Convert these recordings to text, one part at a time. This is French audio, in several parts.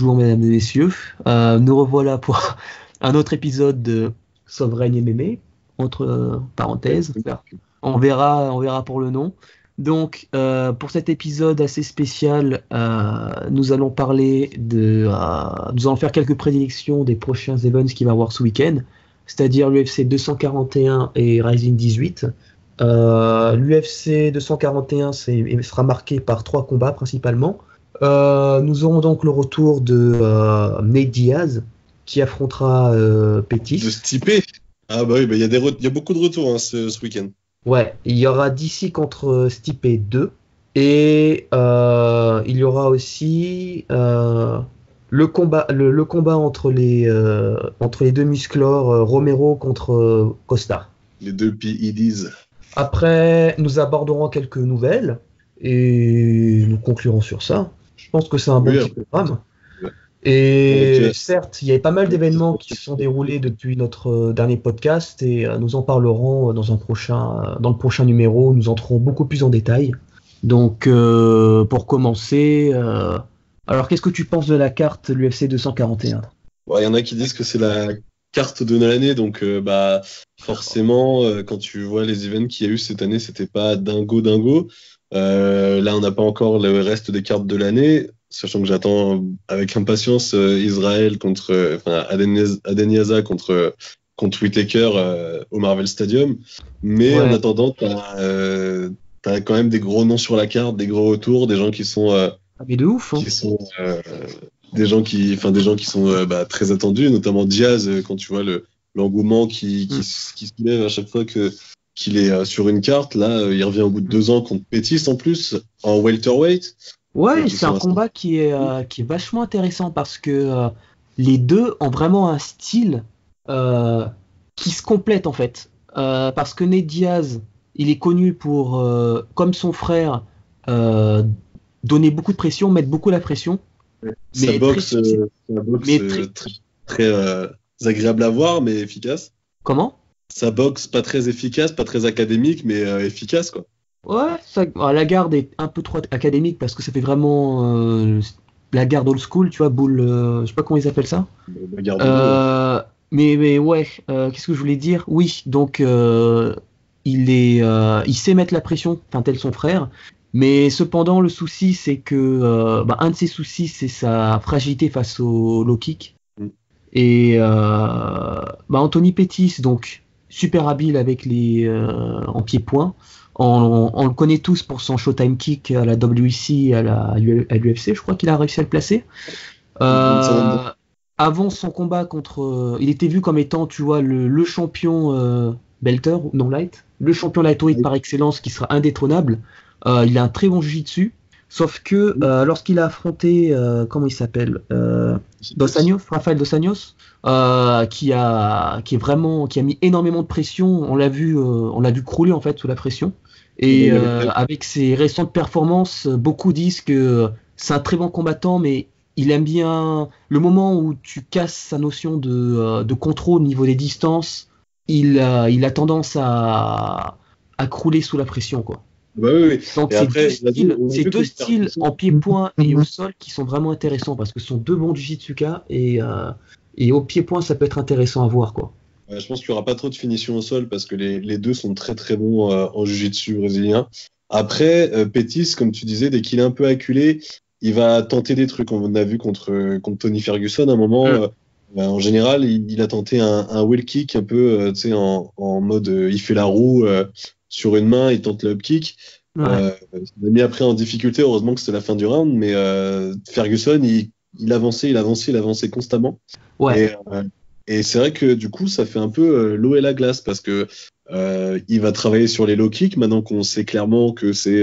bonjour mesdames et messieurs. Nous revoilà pour un autre épisode de Sovereign MMA, entre parenthèses. On verra pour le nom. Donc, pour cet épisode assez spécial, nous allons faire quelques prédictions des prochains events qu'il va y avoir ce week-end, c'est-à-dire l'UFC 241 et Rising 18. L'UFC 241 sera marqué par 3 combats principalement. Nous aurons donc le retour de Nate Diaz qui affrontera Pettis. De Stipe. Ah bah oui, bah y a beaucoup de retours ce week-end. Ouais, il y aura DC contre Stipe 2 et il y aura aussi le combat entre les deux musclores Romero contre Costa. Les deux PEDs. Après, nous aborderons quelques nouvelles et nous conclurons sur ça. Je pense que c'est un bon petit programme. Ouais. Et donc, certes, il y a pas mal d'événements qui se sont déroulés depuis notre dernier podcast et nous en parlerons dans le prochain numéro. Nous entrerons beaucoup plus en détail. Donc, pour commencer, alors qu'est-ce que tu penses de la carte l'UFC 241 ? Il y en a qui disent que c'est la carte de l'année, donc forcément, quand tu vois les events qu'il y a eu cette année, c'était pas dingo. Là, on n'a pas encore le reste des cartes de l'année, sachant que j'attends avec impatience Israël contre Adeniaza contre Whittaker au Marvel Stadium. Mais en attendant, t'as quand même des gros noms sur la carte, des gros retours, des gens qui sont mais de ouf, hein. qui sont des gens qui sont très attendus, notamment Diaz, quand tu vois l'engouement qui se lève à chaque fois qu'il est sur une carte. Là, il revient au bout de 2 ans contre Pettis en plus, en welterweight. Ouais, c'est un combat qui est vachement intéressant parce que les deux ont vraiment un style qui se complète en fait. Parce que Nate Diaz, il est connu pour, comme son frère, donner beaucoup de pression, mettre beaucoup la pression. Sa boxe très agréable à voir, mais efficace. Comment ? Sa boxe pas très efficace, pas très académique, mais efficace, quoi. Ouais, la garde est un peu trop académique parce que ça fait vraiment la garde old school, tu vois, boule, je sais pas comment ils appellent ça. La garde mais ouais, qu'est-ce que je voulais dire ? Oui, donc il sait mettre la pression, enfin tel son frère. Mais cependant, le souci, c'est que un de ses soucis, c'est sa fragilité face au low kick. Et Anthony Pettis, donc super habile avec les en pied-point. On le connaît tous pour son Showtime kick à la WEC, à l'UFC, je crois qu'il a réussi à le placer. Avant son combat il était vu comme étant, tu vois, le champion belter, non light, le champion lightweight par excellence qui sera indétrônable. Il a un très bon jiu-jitsu, sauf que lorsqu'il a affronté, comment il s'appelle, Rafael Dos Anjos, qui a mis énormément de pression. On l'a vu crouler en fait sous la pression. Et avec ses récentes performances, beaucoup disent que c'est un très bon combattant, mais il aime bien le moment où tu casses sa notion de contrôle au niveau des distances. Il a tendance à crouler sous la pression, quoi. Bah oui. Donc c'est deux styles en pied-point et au sol qui sont vraiment intéressants parce que ce sont deux bons jiu-jitsuka et au pied-point ça peut être intéressant à voir, quoi. Je pense qu'il n'y aura pas trop de finition au sol parce que les deux sont très très bons en jiu-jitsu brésilien. Après, Pettis, comme tu disais, dès qu'il est un peu acculé, il va tenter des trucs. On a vu contre Tony Ferguson à un moment. En général, il a tenté un wheel kick un peu, en mode il fait la roue sur une main, il tente le up kick. Il a mis après en difficulté. Heureusement que c'était la fin du round, mais Ferguson, il avançait constamment. Ouais. Et c'est vrai que du coup, ça fait un peu l'eau et la glace parce que il va travailler sur les low kicks maintenant qu'on sait clairement que c'est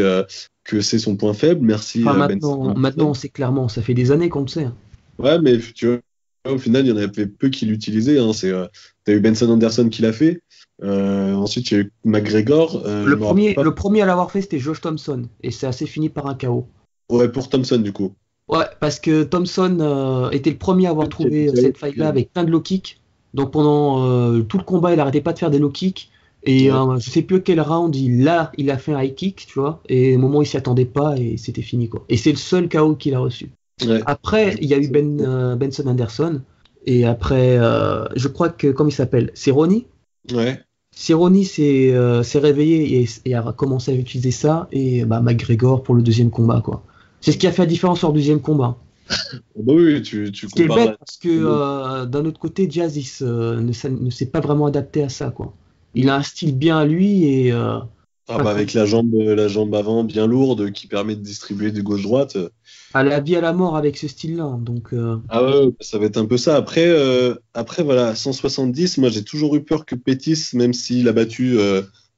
son point faible. Merci. Maintenant, on sait clairement. Ça fait des années qu'on le sait. Ouais, mais tu vois, au final, il y en avait peu qui l'utilisaient. T'as eu Benson Anderson qui l'a fait. Ensuite, il y a eu McGregor. Le premier à l'avoir fait, c'était Josh Thompson. Et c'est assez fini par un KO. Ouais, pour Thompson, du coup. Ouais, parce que Thompson était le premier à avoir trouvé cette faille-là avec plein de low kicks. Donc pendant tout le combat, il n'arrêtait pas de faire des low kicks. Et je sais plus quel round il a fait un high kick, tu vois. Et au moment où il s'y attendait pas, et c'était fini, quoi. Et c'est le seul KO qu'il a reçu. Ouais. Après, il y a eu Benson Anderson. Et après, je crois que, comment il s'appelle? C'est Ronnie? Ouais. Cerrone s'est réveillé et a commencé à utiliser ça, et bah, McGregor pour le deuxième combat, quoi. C'est ce qui a fait la différence sur le deuxième combat. Bah oui, tu Ce qui est compares bête, là. parce que d'un autre côté, Diaz ne s'est pas vraiment adapté à ça, quoi. Il a un style bien à lui, et Ah pas bah comme- avec la jambe avant bien lourde qui permet de distribuer de gauche-droite. à la vie à la mort avec ce style-là. Donc, Ah ouais, ça va être un peu ça. Après voilà, 170, moi j'ai toujours eu peur que Pettis, même s'il a battu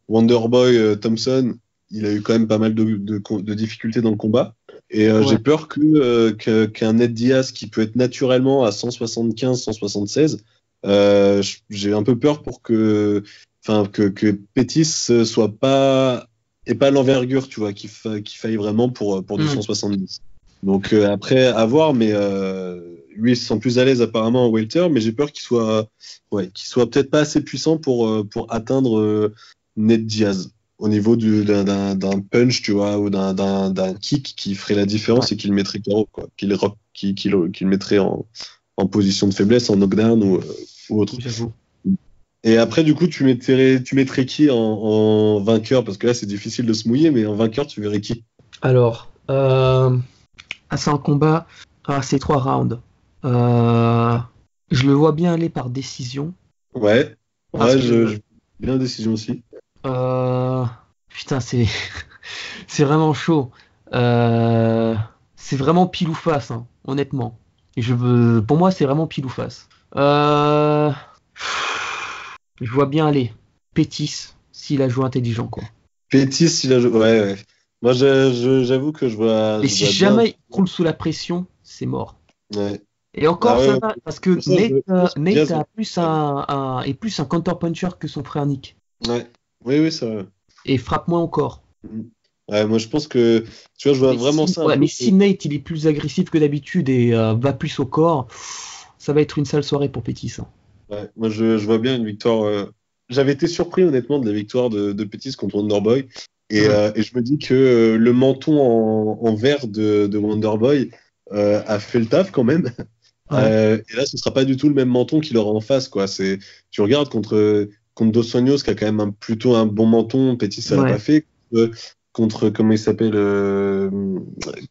Wonderboy Thompson, il a eu quand même pas mal de difficultés dans le combat. Et ouais. j'ai peur qu'un Ned Diaz qui peut être naturellement à 175, 176, j'ai un peu peur que Pettis soit pas et pas l'envergure, tu vois, qu'il faille vraiment pour du Hmm. 170. Donc après, à voir, mais lui, il se sent plus à l'aise apparemment en welter, mais j'ai peur qu'il soit peut-être pas assez puissant pour atteindre Ned Diaz au niveau d'un punch, tu vois, ou d'un kick qui ferait la différence Ouais, et qui le mettrait KO, quoi, qui le mettrait en position de faiblesse, en knockdown ou autre. j'avoue. Et après, du coup, tu mettrais qui en vainqueur? Parce que là, c'est difficile de se mouiller, mais en vainqueur, tu verrais qui? Alors, c'est un combat, c'est 3 rounds. Euh, je le vois bien aller par décision, Ouais, parce ouais, que bien décision aussi. Euh, putain, c'est vraiment chaud. Euh, c'est vraiment pile ou face, hein, honnêtement. Pour moi, c'est vraiment pile ou face. Je vois bien aller. Pétis, s'il a joué intelligent, quoi. Pétis, il a joué. Ouais, ouais. Moi, j'avoue que je vois, Et je si vois bien. jamais il croule sous la pression, c'est mort. Ouais. Et Ah encore, ouais, ça ouais. va, parce que Pour ça, je pense que Nate Diaz. a plus est plus un counter-puncher que son frère Nick. Ouais. Oui, oui, ça va. Et frappe moins au corps. Ouais, moi, je pense que. Tu vois, je vois vraiment ça un Ouais, peu. mais si Nate il est plus agressif que d'habitude et va plus au corps, ça va être une sale soirée pour Pétis, hein. Ouais, moi, je vois bien une victoire. J'avais été surpris, honnêtement, de la victoire de Pétis contre Wonderboy. Hum, Et je me dis que le menton en vert de Wonderboy a fait le taf quand même. ouais, Et là, ce sera pas du tout le même menton qu'il aura en face, quoi. Tu regardes contre Dos Anjos, qui a quand même plutôt un bon menton, Petit, ça l'a pas ouais. fait. Comment il s'appelle,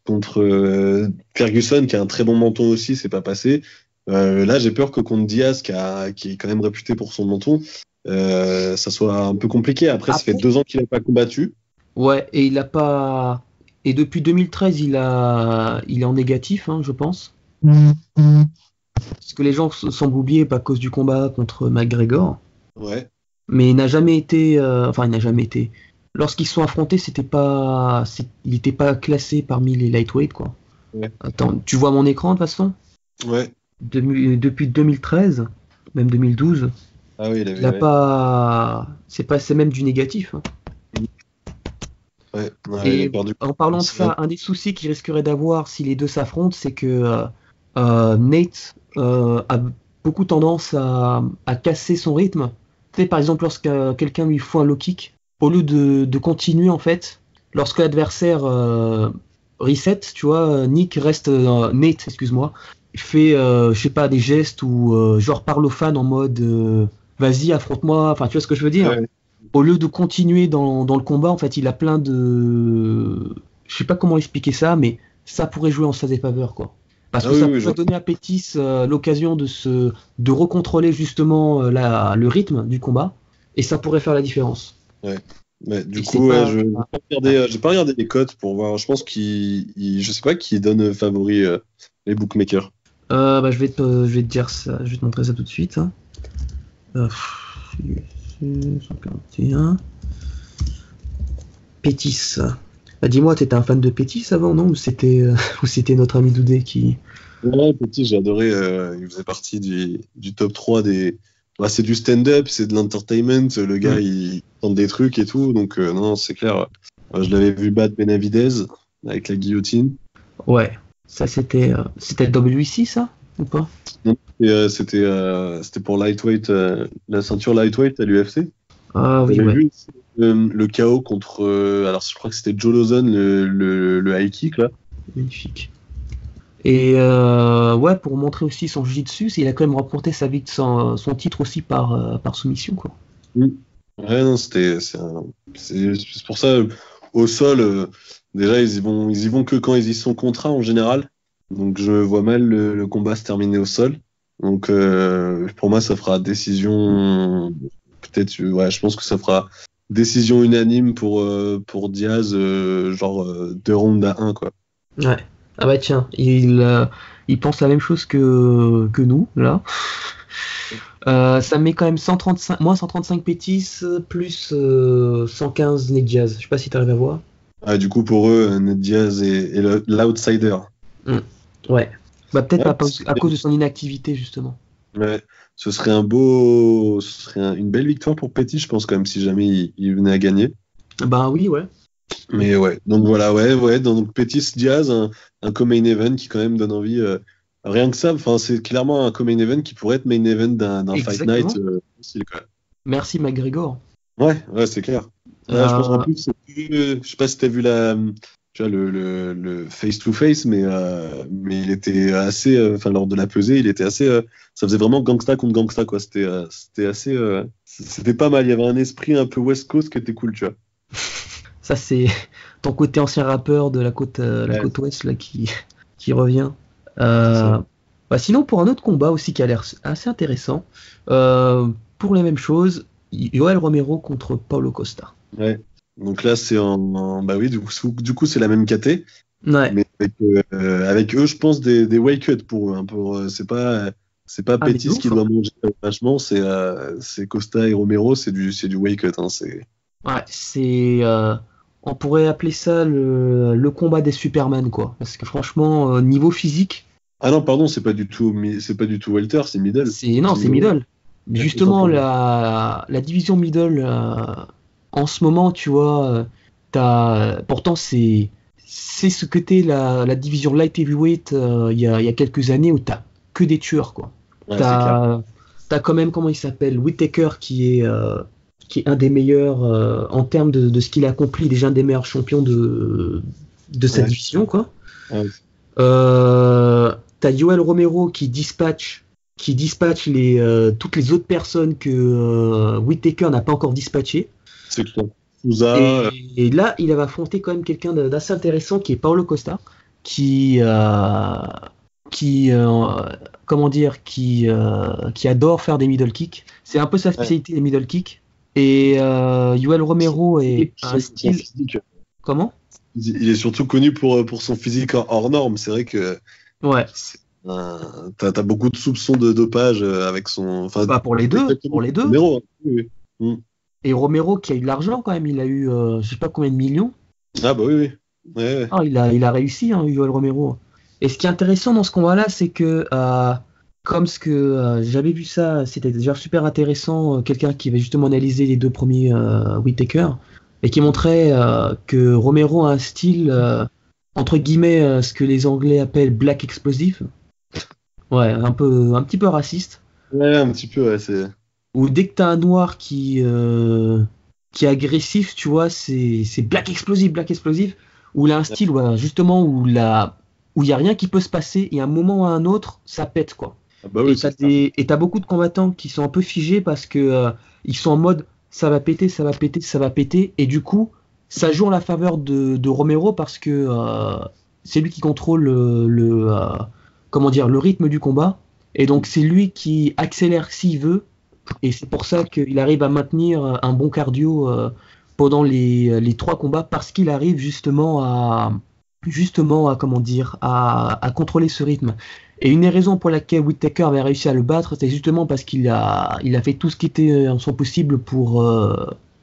contre Ferguson, qui a un très bon menton aussi, c'est pas passé. Là, j'ai peur que contre Diaz, qui est quand même réputé pour son menton, ça soit un peu compliqué. Après, ça fait Après, 2 ans qu'il n'a pas combattu. ouais, et il a pas. Et depuis 2013, il est en négatif, hein, je pense. Parce que les gens semblent oublier à cause du combat contre McGregor. Ouais, Mais il n'a jamais été. Enfin, il n'a jamais été. Lorsqu'ils se sont affrontés, il n'était pas classé parmi les lightweight, quoi. ouais, Attends, tu vois mon écran de toute façon? ouais. Depuis 2013, même 2012, Ah oui, il il avait, a ouais. c'est même du négatif, hein. Ouais, ouais, il a Et perdu. en parlant de ça, un des soucis qu'il risquerait d'avoir si les deux s'affrontent, c'est que Nate a beaucoup tendance à casser son rythme. Tu sais, par exemple, lorsque quelqu'un lui fout un low kick, au lieu de continuer en fait, lorsque l'adversaire reset, tu vois, Nate, excuse-moi, fait, je sais pas, des gestes ou genre parle aux fans en mode vas-y, affronte-moi, enfin, tu vois ce que je veux dire? Ouais. Au lieu de continuer dans le combat, en fait, il a plein de. Je sais pas comment expliquer ça, mais ça pourrait jouer en sa défaveur, quoi. Parce Ah que oui, ça oui, je pourrait vois. donner à Pétis l'occasion de recontrôler justement le rythme du combat, et ça pourrait faire la différence. Ouais. Ouais, du Et c'est coup, ouais, pas. je n'ai pas regardé, j'ai pas regardé les cotes pour voir. Je pense je sais pas qui donne favori les bookmakers. Bah, je vais te dire ça, je vais te montrer ça tout de suite, hein. UFC 141. Pétis. Bah, dis-moi, t'étais un fan de Pétis avant, non? Ou c'était ou c'était notre ami Doudé qui. Ouais, petit, j'ai adoré. Il faisait partie du top 3 des. Bah, c'est du stand-up, c'est de l'entertainment. Le Hmm. gars, il tente des trucs et tout. Donc, non, c'est clair. Je l'avais vu battre Benavidez avec la guillotine. Ouais, ça c'était le WC, ça? Ou pas? Et c'était pour lightweight, la ceinture lightweight à l'UFC. Ah oui, J'avais ouais, vu le KO contre. Alors, je crois que c'était Joe Lawson, le high kick, là. magnifique. Et ouais, pour montrer aussi son jiu-jitsu, il a quand même remporté son titre aussi par soumission, quoi. Mm. Ouais, non, c'est pour ça, au sol, déjà, ils y vont que quand ils y sont contraints en général. Donc, je vois mal le combat se terminer au sol. Donc, pour moi, ça fera décision. Peut-être, ouais, je pense que ça fera décision unanime pour Diaz, genre 2 rounds à 1, quoi. Ouais. Ah bah tiens, il pense la même chose que nous, là. Ça met quand même 135, moins 135 Pétis, plus 115 Nick Diaz. Je sais pas si t'arrives à voir. Ah, du coup, pour eux, Ned Diaz est l'outsider. Mm. Ouais. Bah peut-être Ouais, à cause de son inactivité, justement. ouais, ce serait une belle victoire pour Petty, je pense, quand même, si jamais il venait à gagner. Bah oui, ouais. Mais ouais, donc voilà, ouais, donc Pettis Diaz, un co-main event qui quand même donne envie. Rien que ça, enfin, c'est clairement un co-main event qui pourrait être main event d'un Fight Night Exactement. facile, quoi. Merci McGregor. Ouais, c'est clair. Ouais, je pense en Euh, plus, je sais pas si t'as vu tu vois, le face-to-face, mais il était assez, enfin, lors de la pesée, il était assez, ça faisait vraiment gangsta contre gangsta, quoi. C'était assez, c'était pas mal. Il y avait un esprit un peu West Coast qui était cool, tu vois. Ça, c'est ton côté ancien rappeur de la Ouais, côte ouest là, qui revient. c'est ça. Euh, Bah, sinon, pour un autre combat aussi qui a l'air assez intéressant, pour les mêmes choses, Yoel Romero contre Paulo Costa. Ouais. Donc là, bah oui, du coup, c'est la même KT, Ouais. mais avec eux, je pense des weight cuts pour eux, hein, c'est pas Ah, mais de Pettis qui ouf, hein. doit manger vachement, c'est Costa et Romero, c'est du weight cut, hein, Ouais, on pourrait appeler ça le combat des Superman, quoi. Parce que franchement, niveau physique, Ah non, pardon, c'est pas du tout welter, c'est middle. non, C'est c'est middle. middle. Mais Ouais, autant justement, pour moi. la division middle, en ce moment, tu vois, pourtant c'est ce que t'es la division light heavyweight il y a quelques années où t'as que des tueurs, quoi. Ouais, c'est clair. T'as quand même, comment il s'appelle, Whittaker qui est un des meilleurs en termes de ce qu'il a accompli, déjà un des meilleurs champions de cette Ouais. division, quoi. Ouais, T'as Yoel Romero qui dispatche toutes les autres personnes que Whittaker n'a pas encore dispatchées. c'est clair. Souza, Et là, il va affronter quand même quelqu'un d'assez intéressant qui est Paulo Costa, qui, euh, qui comment dire, qui adore faire des middle kicks. C'est un peu sa ouais. spécialité, les middle kicks. Et Yoel Romero est un Son style. physique. Comment? Il est surtout connu pour son physique hors norme. C'est vrai que Ouais. t'as beaucoup de soupçons de dopage avec son. Enfin, Bah pour les deux, exactement pour les comme deux. Romero, hein. Oui, oui. Et Romero qui a eu de l'argent quand même, il a eu je sais pas combien de millions. Ah bah oui, oui. Ouais, ouais. Ah, il a réussi, hein, Yoel Romero. Et ce qui est intéressant dans ce combat-là, c'est que comme ce que j'avais vu ça, c'était déjà super intéressant, quelqu'un qui avait justement analysé les deux premiers Whittaker et qui montrait que Romero a un style entre guillemets ce que les Anglais appellent black explosive. Ouais, un petit peu raciste. Ouais, un petit peu, ouais, c'est. Où dès que t'as un noir qui est agressif, tu vois, c'est Black Explosive, où il a un style, ouais, justement, où il y a rien qui peut se passer, et à un moment ou à un autre, ça pète, quoi. Ah bah oui, c'est clair. Et t'as beaucoup de combattants qui sont un peu figés parce que ils sont en mode ça va péter, ça va péter, ça va péter, et du coup, ça joue en la faveur de Romero parce que c'est lui qui contrôle comment dire, le rythme du combat, et donc c'est lui qui accélère s'il veut, et c'est pour ça qu'il arrive à maintenir un bon cardio pendant les trois combats parce qu'il arrive justement à comment dire à contrôler ce rythme. Et une des raisons pour laquelle Whittaker avait réussi à le battre, c'est justement parce il a fait tout ce qui était en son possible pour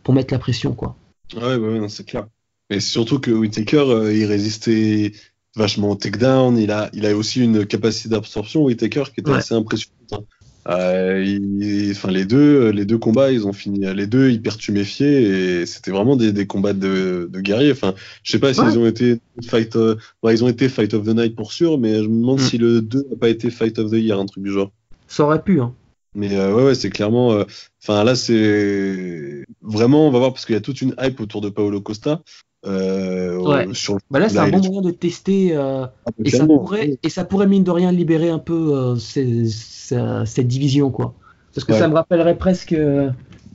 mettre la pression, quoi. Ouais, bah ouais, non, c'est clair. Mais c'est surtout que Whittaker, il résistait vachement au takedown. Il a aussi une capacité d'absorption, Whittaker, qui était Ouais. assez impressionnante, hein. Enfin, les deux combats, ils ont fini les deux hyper tuméfiés et c'était vraiment des combats de guerriers. Enfin, je sais pas Ouais. s'ils ont été ils ont été Fight of the Night pour sûr, mais je me demande Mm. si le 2 n'a pas été Fight of the Year, un truc du genre. Ça aurait pu, hein. Mais ouais, c'est clairement. Enfin, là, c'est vraiment, on va voir parce qu'il y a toute une hype autour de Paolo Costa. Ouais. sur Bah là, c'est un il bon est- moyen de tester et ça clairement. pourrait mine de rien libérer un peu cette division quoi. Parce que ça Ouais, me rappellerait presque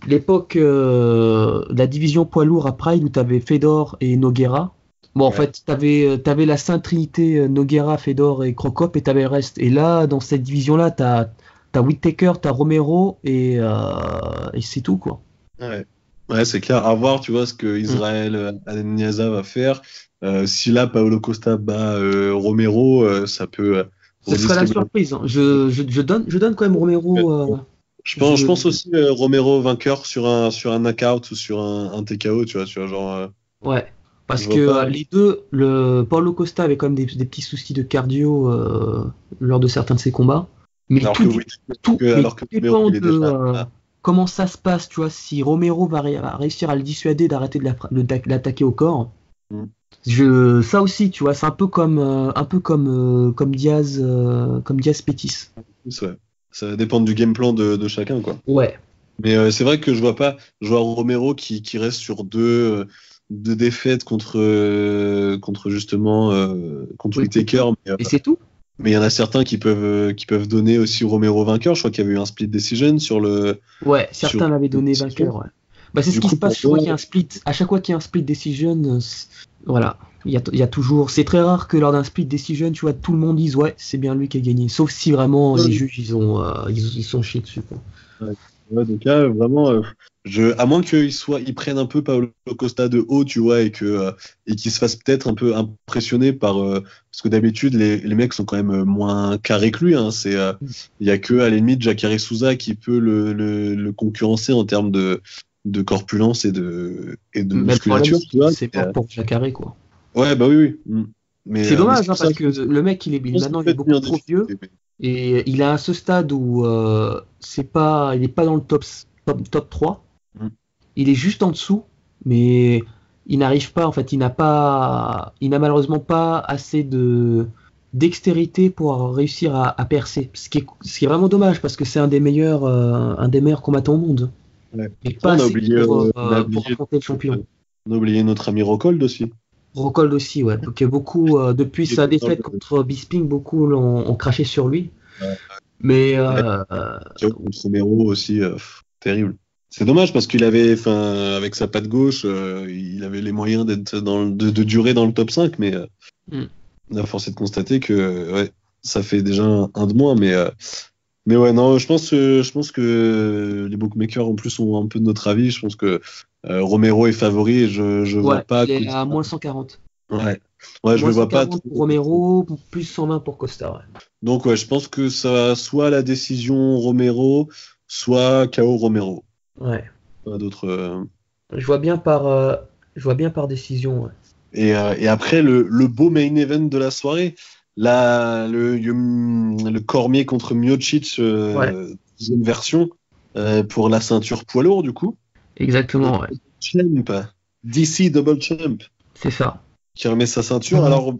l'époque de la division poids lourd à Pride où tu avais Fedor et Nogueira. Bon, en ouais. fait, t'avais la Sainte Trinité Nogueira, Fedor et Krokop et t'avais le reste. Et là, dans cette division-là, t'as Whittaker, t'as Romero et c'est tout quoi. Ouais, ouais, c'est clair. À voir, tu vois, ce que Mm. Israël Adesanya va faire. Si là, Paolo Costa bat Romero, ça peut Ce serait la redistribuer. surprise, hein. Je donne quand même Romero. Je Je, pense aussi Romero vainqueur sur un knockout ou sur un TKO, tu vois, genre, Ouais, je parce que vois pas. les deux, le Paulo Costa avait quand même des petits soucis de cardio lors de certains de ses combats, mais Alors que oui, mais alors que tout Romero, dépend il est de déjà. comment ça se passe, tu vois. Si Romero va réussir à le dissuader d'arrêter l'attaquer au corps, Mm. ça aussi, tu vois, c'est un peu comme Diaz Pétis. Ouais. Ça va dépendre du game plan de chacun, quoi. Ouais, Mais c'est vrai que je vois pas, je vois Romero qui reste sur deux défaites contre justement contre oui, Taker. Whittaker, Et c'est tout. mais il y en a certains qui peuvent donner aussi Romero vainqueur. Je crois qu'il y avait eu un split decision Ouais, sur certains l'avaient cette donné décision. vainqueur. Ouais. Bah, c'est ce Du qui coup, se pour passe chaque fois moi, qu'il y a un split. À chaque fois qu'il y a un split decision, voilà, il y a toujours. C'est très rare que lors d'un split decision, tu vois, tout le monde dise ouais, c'est bien lui qui a gagné. Sauf si vraiment les juges ils sont chiés dessus. Quoi. ouais. Ouais, donc là, vraiment, à moins ils prennent un peu Paolo Costa de haut, tu vois, et qu'ils se fassent peut-être un peu impressionner parce que d'habitude, les mecs sont quand même moins carrés que lui, hein. Il y a que, à la limite, Jacare Souza qui peut le concurrencer en termes de corpulence et de Mais le problème, musculature, c'est tu vois. c'est mort pour Jacare, quoi. Ouais, bah oui, oui. Mm. C'est Mais dommage c'est hein, pour ça parce que que le mec, je pense qu'il maintenant, il peut est être beaucoup mis en trop vieux difficulté. et il est à ce stade où il est pas dans le top 3. Mm. Il est juste en dessous, mais il n'arrive pas, en fait, il n'a malheureusement pas assez de dextérité pour réussir à percer. Ce qui est vraiment dommage parce que c'est un des meilleurs combattants au monde, Ouais. mais Ça, pas assez on a pour oublié, affronter le champion. on a oublié notre ami Rockhold aussi. Rockhold aussi, ouais. Donc beaucoup, depuis Il sa était dans défaite contre Bisping, beaucoup ont craché sur lui. le- Mais Ouais, contre Romero aussi, terrible. C'est dommage parce qu'il avait, enfin, avec sa patte gauche, il avait les moyens de durer dans le top 5, mais hmm. on a forcé de constater que ouais, ça fait déjà un de moins. Mais ouais, non, je pense que les bookmakers en plus ont un peu de notre avis. Je pense que Romero est favori et je vois Ouais, pas. il est à moins 140. Ouais, ouais, je Moins le vois pas 140 trop. pour Romero, plus 120 pour Costa, ouais. Donc ouais, je pense que ça va soit la décision Romero, soit KO Romero. Ouais. Pas d'autres. Je vois bien par décision. Ouais. Et après, le beau main event de la soirée, le Cormier contre Miocic, Ouais, deuxième version, pour la ceinture poids lourd, du coup. Le exactement, ouais. champ, DC Double Champ, C'est ça. qui remet sa ceinture. Alors,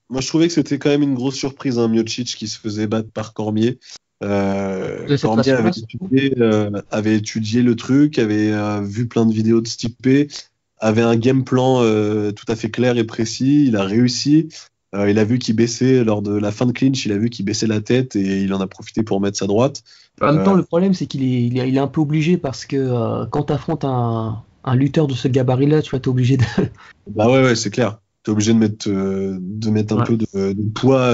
moi, je trouvais que c'était quand même une grosse surprise, hein, Miocic qui se faisait battre par Cormier. De cette Cormier façon-là, surtout. avait étudié le truc, avait vu plein de vidéos de Stipe, avait un game plan tout à fait clair et précis. Il a réussi. Il a vu qu'il baissait lors de la fin de clinch, il a vu qu'il baissait la tête et il en a profité pour mettre sa droite. En même Euh, temps, le problème, c'est qu'il est un peu obligé parce que quand tu affrontes un lutteur de ce gabarit-là, tu vas être obligé de. Bah ouais, c'est clair. T'es obligé de mettre un Ouais. peu de poids,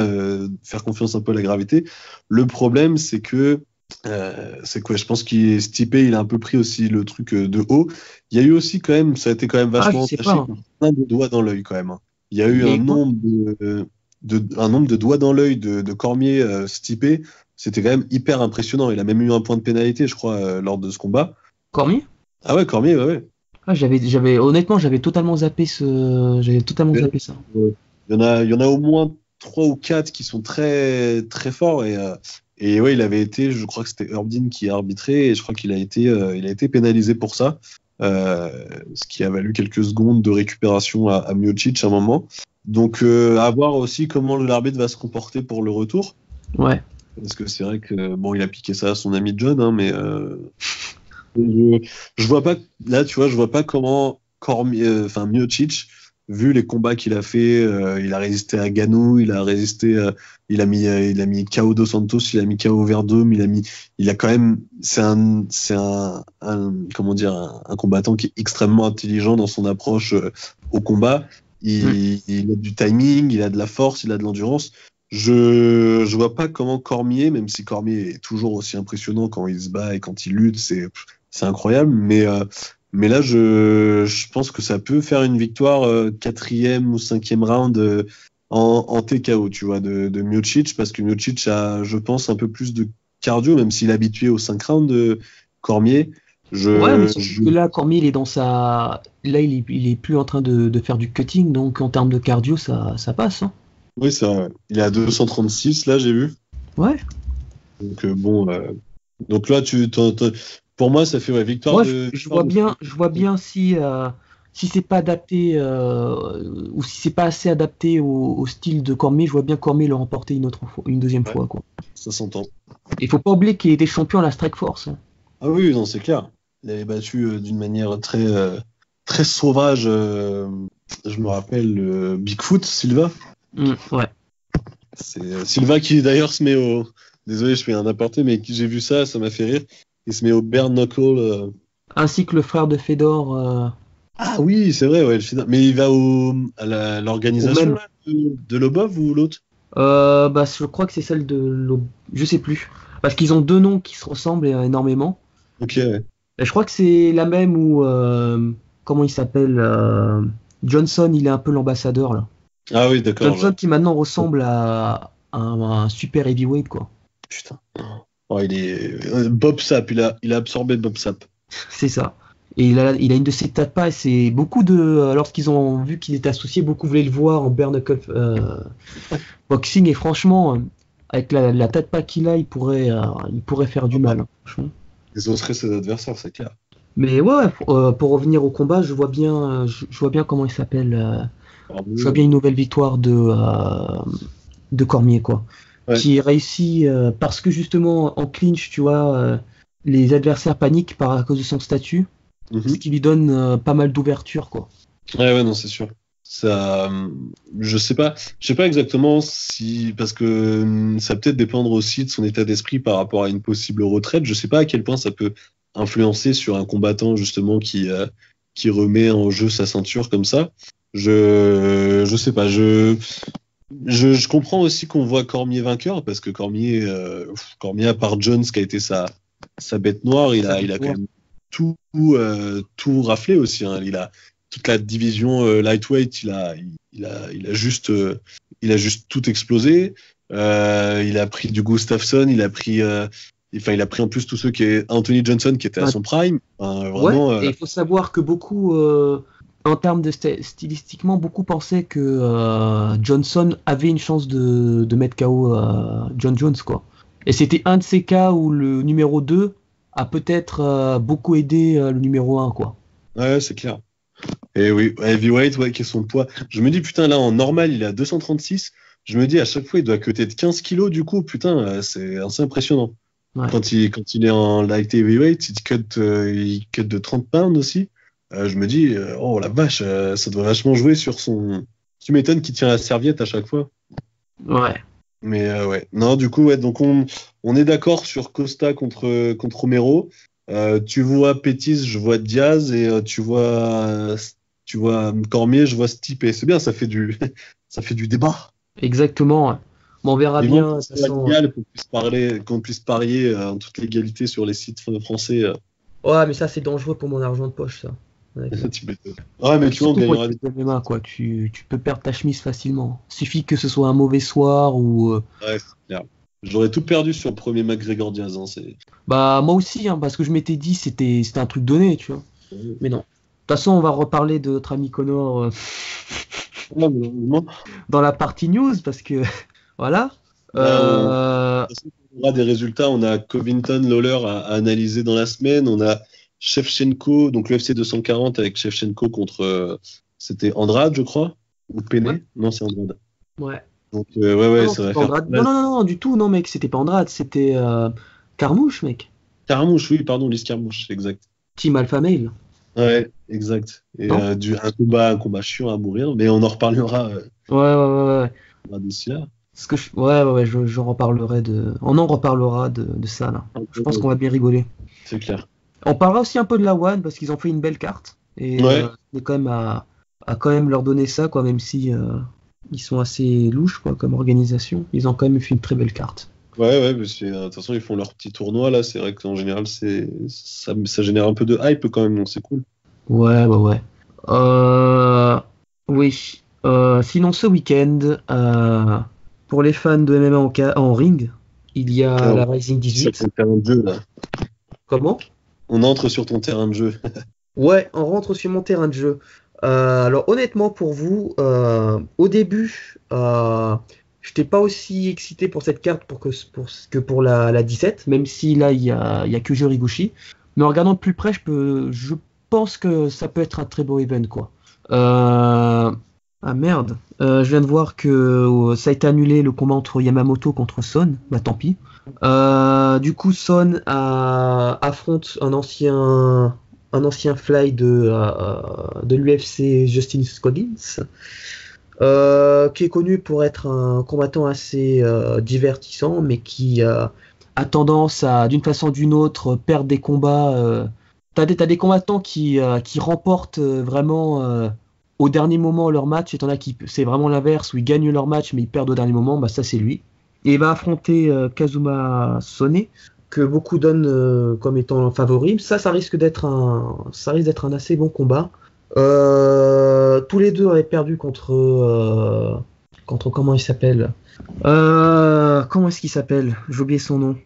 faire confiance un peu à la gravité. Le problème, c'est que ouais, je pense qu'il Stipe, il a un peu pris aussi le truc de haut. Il y a eu aussi quand même, ça a été quand même Ah, je vachement sais pas. entaché, Hein. un de doigts dans l'œil quand même, hein. Il y a eu Il y a un eu quoi? nombre un nombre de doigts dans l'œil de Cormier Stipe. C'était quand même hyper impressionnant. Il a même eu un point de pénalité, je crois, lors de ce combat. Cormier? Ah ouais, Cormier, ouais, ouais. Ah, honnêtement, j'avais totalement zappé ça. Il y en a au moins 3 ou 4 qui sont très, très forts. Et ouais, il avait été, je crois que c'était Herb Dean qui a arbitré, et je crois qu'il a été pénalisé pour ça. Ce qui a valu quelques secondes de récupération à Miocic à un moment. Donc, à voir aussi comment l'arbitre va se comporter pour le retour. Ouais. Parce que c'est vrai que, bon, il a piqué ça à son ami John, hein, mais je vois pas, là, tu vois, je vois pas comment Miocic vu les combats qu'il a fait, il a résisté à Gano, il a résisté, il a mis KO Dos Santos, il a mis KO Verdum, il a quand même, comment dire, un combattant qui est extrêmement intelligent dans son approche au combat. Il a du timing, il a de la force, il a de l'endurance. Je vois pas comment Cormier, même si Cormier est toujours aussi impressionnant quand il se bat et quand il lutte, c'est incroyable. Mais là, je pense que ça peut faire une victoire 4e ou 5e round en TKO, tu vois, de Miocic, parce que Miocic a, je pense, un peu plus de cardio, même s'il est habitué aux 5 rounds de Cormier. Ouais, mais surtout que là, Cormier, il est dans sa. Là, il est plus en train de faire du cutting, donc en termes de cardio, ça passe. Hein. Oui, c'est vrai. Il est à 236, là, j'ai vu. Ouais. Donc, donc là, pour moi, ça fait victoire Moi, de. je vois bien si c'est pas adapté ou si c'est pas assez adapté au style de Cormier, je vois bien Cormier le remporter une deuxième fois. Quoi. Ça s'entend. Il faut pas oublier qu'il était champion à la Strike Force. Hein. Ah oui, non, c'est clair. Il avait battu d'une manière très sauvage. Je me rappelle Bigfoot, Silva. Ouais. C'est Silva qui d'ailleurs se met au. Désolé, je fais un aparté, mais j'ai vu ça, ça m'a fait rire. Il se met au bare knuckle. Ainsi que le frère de Fedor. Ah oui, c'est vrai, ouais, mais il va à l'organisation là, de Lobov ou l'autre? Bah, je crois que c'est celle je sais plus. Parce qu'ils ont deux noms qui se ressemblent énormément. Ok, ouais. Et je crois que c'est la même où. Comment il s'appelle Johnson, il est un peu l'ambassadeur là. Ah oui, d'accord. Johnson qui maintenant ressemble à un super heavyweight quoi. Putain. Oh, il est Bob Sapp, il a absorbé Bob Sapp. C'est ça. Et il a une de ses tapas et c'est beaucoup de. Lorsqu'ils ont vu qu'il était associé, beaucoup voulaient le voir en bare knuckle boxing et franchement, avec la tapa qu'il a, il pourrait faire du mal. Hein, franchement. Ils oseraient ses adversaires, c'est clair. Mais ouais, pour revenir au combat, je vois bien comment il s'appelle. Je vois bien une nouvelle victoire de Cormier, quoi. Ouais. Qui réussit parce que justement en clinch, tu vois, les adversaires paniquent à cause de son statut, ce qui lui donne pas mal d'ouverture, quoi. Ouais, non, c'est sûr. Ça, je sais pas exactement si, parce que ça peut-être dépendre aussi de son état d'esprit par rapport à une possible retraite. Je sais pas à quel point ça peut influencer sur un combattant justement qui remet en jeu sa ceinture comme ça. Je sais pas. Je comprends aussi qu'on voit Cormier vainqueur parce que Cormier à part Jones qui a été sa bête noire, il a quand même tout raflé aussi. Hein. Il a toute la division lightweight, il a juste tout explosé. Il a pris du Gustafsson, il a pris en plus tous ceux qui est Anthony Johnson qui était à son prime. Vraiment, ouais, et il faut savoir que beaucoup, en termes de stylistiquement, beaucoup pensaient que Johnson avait une chance de mettre KO John Jones, quoi. Et c'était un de ces cas où le numéro 2 a peut-être beaucoup aidé le numéro 1, quoi. Ouais, c'est clair. Et oui, heavyweight, ouais, qui est son poids. Je me dis, putain, là, en normal, il est à 236. Je me dis, à chaque fois, il doit cutter de 15 kilos, du coup, putain, c'est assez impressionnant. Ouais. Quand il est en light heavyweight, il cut de 30 pounds aussi. Je me dis, oh la vache, ça doit vachement jouer sur son. Tu m'étonnes qu'il tient la serviette à chaque fois. Ouais. Mais ouais. Non, du coup, ouais, donc on est d'accord sur Costa contre Romero. Tu vois Pettis, je vois Diaz, et tu vois Cormier, je vois Stipe. C'est bien, ça fait du débat. Exactement. Bon, on verra bien. C'est légal qu'on puisse parier en toute légalité sur les sites français. Ouais, mais ça, c'est dangereux pour mon argent de poche, ça. Ouais, mais tu vois, on gagnera des MMA, quoi. Tu peux perdre ta chemise facilement. Suffit que ce soit un mauvais soir ou. Ouais, c'est clair. J'aurais tout perdu sur le premier McGregor Diaz. Hein, bah, moi aussi, hein, parce que je m'étais dit c'était un truc donné, tu vois. Mais non. De toute façon, on va reparler de notre ami Connor dans la partie news, parce que voilà. On aura des résultats. On a Covington, Lawler à analyser dans la semaine. On a Shevchenko, donc l'UFC 240 avec Shevchenko contre c'était Andrade, je crois, ou Penne. Ouais. Non, c'est Andrade. Ouais. Donc ouais, ça va faire. Non, du tout, non, mec, c'était pas Andrade, c'était Carmouche, mec. Carmouche, oui, pardon, Lys Carmouche, exact. Team Alpha Male. Ouais, exact. Et Non? un combat chiant à mourir, mais on en reparlera d'ici là. Ouais, ouais, ouais, j'en reparlerai on en reparlera de ça, là. Je pense qu'on va bien rigoler. C'est clair. On parlera aussi un peu de la One, parce qu'ils ont fait une belle carte. Et Ouais, on est quand même à quand même leur donner ça, quoi, même si ils sont assez louches, quoi, comme organisation. Ils ont quand même fait une très belle carte. ouais, mais de toute façon, ils font leur petit tournoi là. C'est vrai qu'en général, ça génère un peu de hype quand même, donc c'est cool. Ouais, ouais, ouais. Euh, oui. Sinon, ce week-end, pour les fans de MMA en ring, il y a Alors, la Rising sur 18. ton terrain de jeu là. Comment? On entre sur ton terrain de jeu. Ouais, on rentre sur mon terrain de jeu. Alors honnêtement pour vous, au début, je n'étais pas aussi excité pour cette carte que pour la 17, même si là il y a que Horiguchi. Mais en regardant de plus près, je pense que ça peut être un très beau event quoi. Ah merde, je viens de voir que ça a été annulé le combat entre Yamamoto contre Son. Bah tant pis. Du coup, Son affronte un ancien fly de l'UFC, Justin Scoggins, qui est connu pour être un combattant assez divertissant, mais qui a tendance à, d'une façon ou d'une autre, perdre des combats. T'as des combattants qui remportent vraiment au dernier moment leur match, et t'en as qui, c'est vraiment l'inverse, où ils gagnent leur match, mais ils perdent au dernier moment. Bah, ça, c'est lui. Et il va affronter Kazuma Sone, que beaucoup donnent comme étant favori. Ça risque d'être un assez bon combat. Tous les deux avaient perdu contre comment il s'appelle? Comment est-ce qu'il s'appelle? J'ai oublié son nom.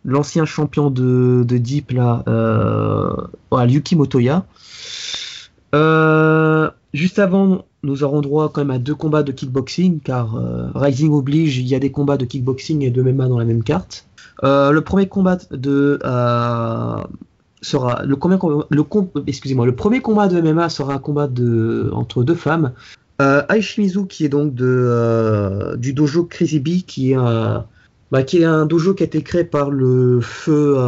L'ancien champion de Deep là, Yuki Motoya. Juste avant, nous aurons droit quand même à 2 combats de kickboxing, car Rising oblige, il y a des combats de kickboxing et de MMA dans la même carte. Le premier combat sera le premier combat de MMA sera un combat entre 2 femmes. Aishimizu, qui est donc du dojo Crazy Bee, qui est un dojo qui a été créé par le feu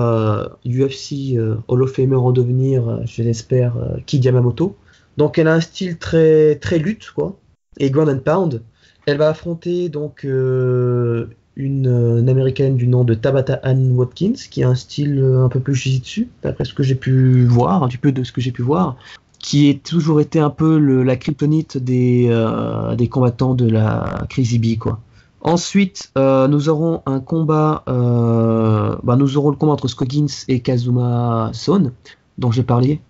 UFC Hall of Famer en devenir, je l'espère, Kid Yamamoto. Donc elle a un style très très lutte quoi, et ground and pound. Elle va affronter donc une américaine du nom de Tabata Ann Watkins, qui a un style un peu plus jiu-jitsu, d'après ce que j'ai pu voir, un petit peu de ce que j'ai pu voir, qui a toujours été un peu la kryptonite des combattants de la Crazy Bee quoi. Ensuite, nous aurons un combat, nous aurons le combat entre Scoggins et Kazuma Son, dont j'ai parlé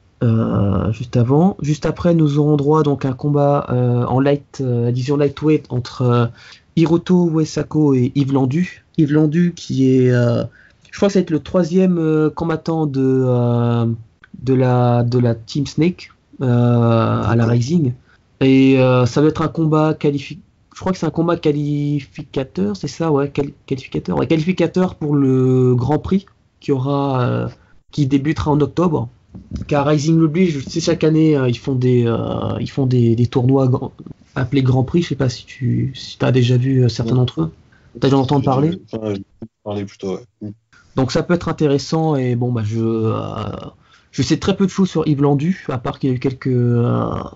juste avant. Juste après, nous aurons droit donc à un combat en division lightweight entre Hiroto Uesako et Yves Landu. Yves Landu qui est, je crois que ça va être le 3e combattant de la Team Snake à la Rising. Et ça va être un combat je crois que c'est un combat qualificateur, c'est ça, ouais, qualificateur. Ouais, qualificateur pour le Grand Prix qui débutera en octobre. Car Rising l'oblige, je sais, chaque année, ils font des tournois appelés Grand Prix. Je sais pas si tu as déjà vu certains d'entre eux. T'as déjà entendu parler? Enfin, j'ai parlé plutôt, ouais. Donc ça peut être intéressant. Et bon, je sais très peu de choses sur Yves Landu, à part qu'il y a eu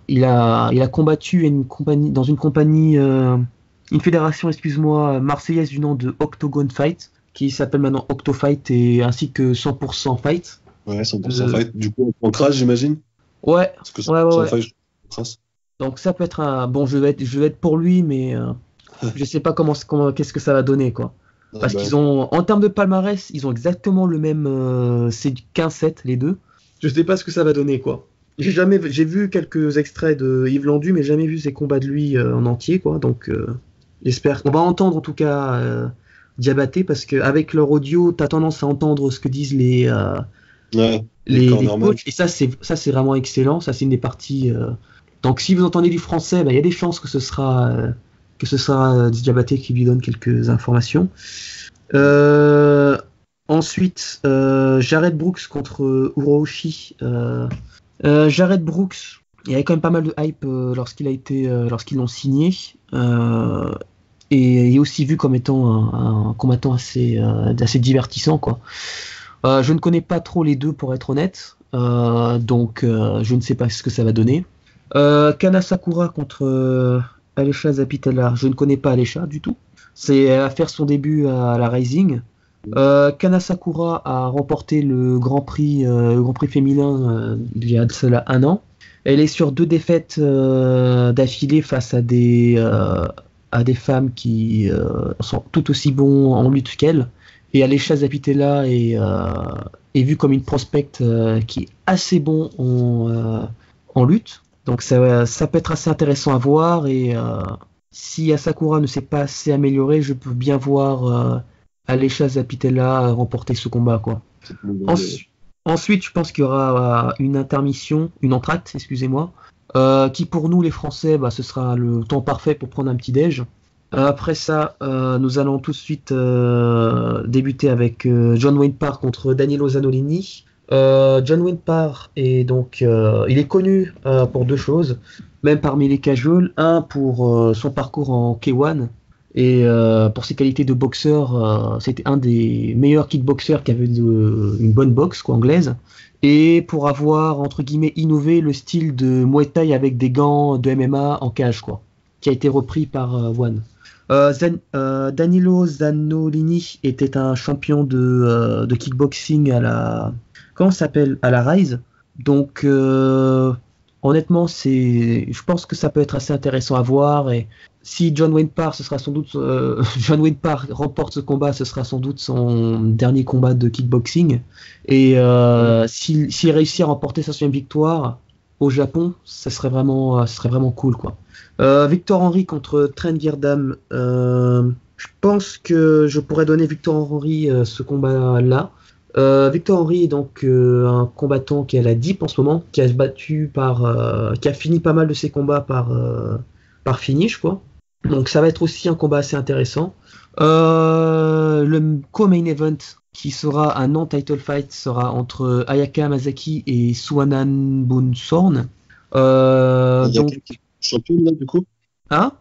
il a combattu dans une compagnie, une fédération, excuse-moi, marseillaise du nom de Octogone Fight, qui s'appelle maintenant Octofight, et ainsi que 100% Fight. Ouais, 100% fight. Du coup, on crash, j'imagine. Ouais, Parce que ouais, ouais, 100% ouais. fight, je crasse. Donc ça peut être un bon. Je vais être pour lui, mais je sais pas qu'est-ce que ça va donner quoi. Ah Parce bah, qu'ils ont, en termes de palmarès, ils ont exactement le même. C'est du 15-7 les deux. Je sais pas ce que ça va donner quoi. J'ai vu quelques extraits de Yves Landu, mais jamais vu ses combats de lui en entier quoi. Donc j'espère. On va entendre en tout cas Diabaté, parce qu'avec leur audio, t'as tendance à entendre ce que disent ouais, les cornermen. coachs, et ça c'est vraiment excellent. Ça c'est une des parties. Donc si vous entendez du français, il y a des chances que ce sera Diabaté qui lui donne quelques informations. Euh, Ensuite, Jared Brooks contre Uroshi. Jared Brooks, il y avait quand même pas mal de hype lorsqu'ils l'ont signé. Et il est aussi vu comme étant un combattant assez divertissant quoi. Je ne connais pas trop les deux pour être honnête. Donc je ne sais pas ce que ça va donner. Kana Sakura contre Alexa Zapitella. Je ne connais pas Alexa du tout. C'est à faire son début à la Rising. Kana Sakura a remporté le Grand Prix féminin il y a de cela un an. Elle est sur 2 défaites d'affilée face à des femmes qui sont tout aussi bons en lutte qu'elle. Et Alexa Zapitella est vue comme une prospecte qui est assez bon en lutte. Donc ça peut être assez intéressant à voir. Et si Asakura ne s'est pas assez amélioré, je peux bien voir Alexa Zapitella remporter ce combat, quoi. Ensuite, je pense qu'il y aura une entracte, excusez-moi, qui pour nous les Français, ce sera le temps parfait pour prendre un petit déj. Après ça, nous allons tout de suite débuter avec John Wayne Parr contre Danilo Zanolini. John Wayne Parr est donc, il est connu pour 2 choses, même parmi les casuals. Un, pour son parcours en K1 et pour ses qualités de boxeur. C'était un des meilleurs kickboxers qui avait une bonne boxe anglaise. Et pour avoir, entre guillemets, innové le style de Muay Thai avec des gants de MMA en cage, quoi, qui a été repris par One. Danilo Zanolini était un champion de kickboxing à la... Comment ça s'appelle ? À la Rise. Donc, honnêtement, je pense que ça peut être assez intéressant à voir. Et si John Wayne Parr, John Wayne Parr remporte ce combat, ce sera sans doute son dernier combat de kickboxing. Et s'il réussit à remporter sa 6e victoire au Japon, ça serait vraiment cool, quoi. Victor Henry contre Trent Girdam. Je pense que je pourrais donner Victor Henry ce combat-là. Victor Henry est donc un combattant qui est à la DIP en ce moment, qui a qui a fini pas mal de ses combats par finish, quoi. Donc ça va être aussi un combat assez intéressant. Le co-main event qui sera un non-title fight sera entre Ayaka Masaki et Suanan Bunsorn. Donc qui est championne là du coup. Hein?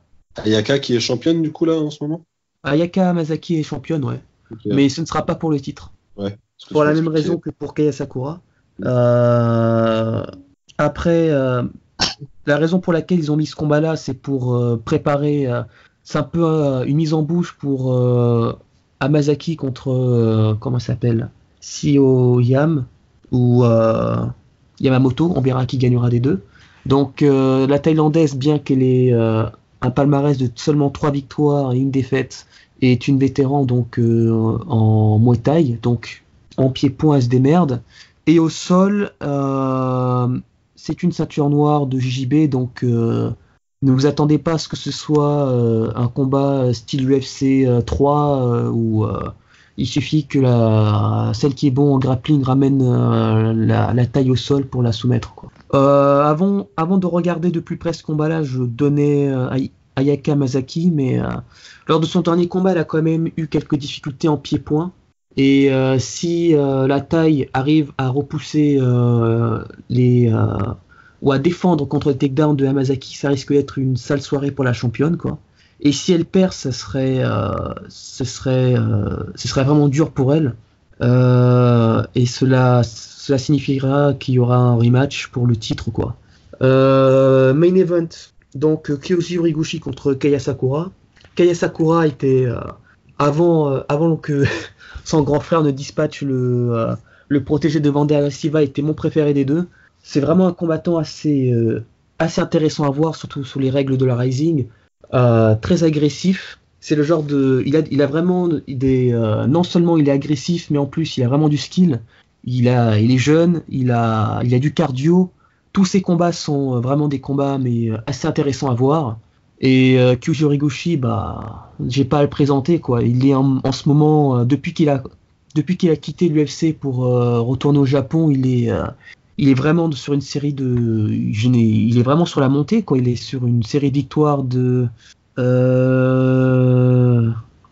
Ayaka qui est championne du coup là en ce moment. Ayaka Masaki est championne, ouais. Okay. Mais ce ne sera pas pour le titre. Ouais. Pour la même raison que pour Kaya Sakura. Après, la raison pour laquelle ils ont mis ce combat-là, c'est pour préparer. C'est un peu une mise en bouche pour Hamasaki contre comment ça s'appelle, Seo Yam ou Yamamoto. On verra qui gagnera des deux. Donc la Thaïlandaise, bien qu'elle ait un palmarès de seulement 3 victoires et 1 défaite, est une vétéran donc en Muay Thai, donc en pied-point, elle se démerde. Et au sol, c'est une ceinture noire de JJB, donc ne vous attendez pas à ce que ce soit un combat style UFC 3 où il suffit que celle qui est bon en grappling ramène la taille au sol pour la soumettre, quoi. Avant de regarder de plus près ce combat-là, je donnais Ayaka Masaki, mais lors de son dernier combat, elle a quand même eu quelques difficultés en pied-point. Et si la taille arrive à repousser ou à défendre contre le takedown de Hamasaki, ça risque d'être une sale soirée pour la championne, quoi. Et si elle perd, ce serait vraiment dur pour elle. Et cela signifiera qu'il y aura un rematch pour le titre, quoi. Main event, donc Kyoji Horiguchi contre Kaya Sakura. Kaya Sakura était avant que son grand frère ne dispatche le protégé de Vandana Siva, était mon préféré des deux. C'est vraiment un combattant assez intéressant à voir, surtout sur les règles de la Rising. Très agressif. C'est le genre de... Il a vraiment non seulement il est agressif, mais en plus il a vraiment du skill. Il est jeune, il a du cardio. Tous ses combats sont vraiment des combats mais assez intéressants à voir. Et Kyoji Horiguchi, j'ai pas à le présenter, quoi. Il est en ce moment, depuis qu'il a quitté l'UFC pour retourner au Japon, il est vraiment sur une série il est vraiment sur la montée, quoi. Il est sur une série de victoires de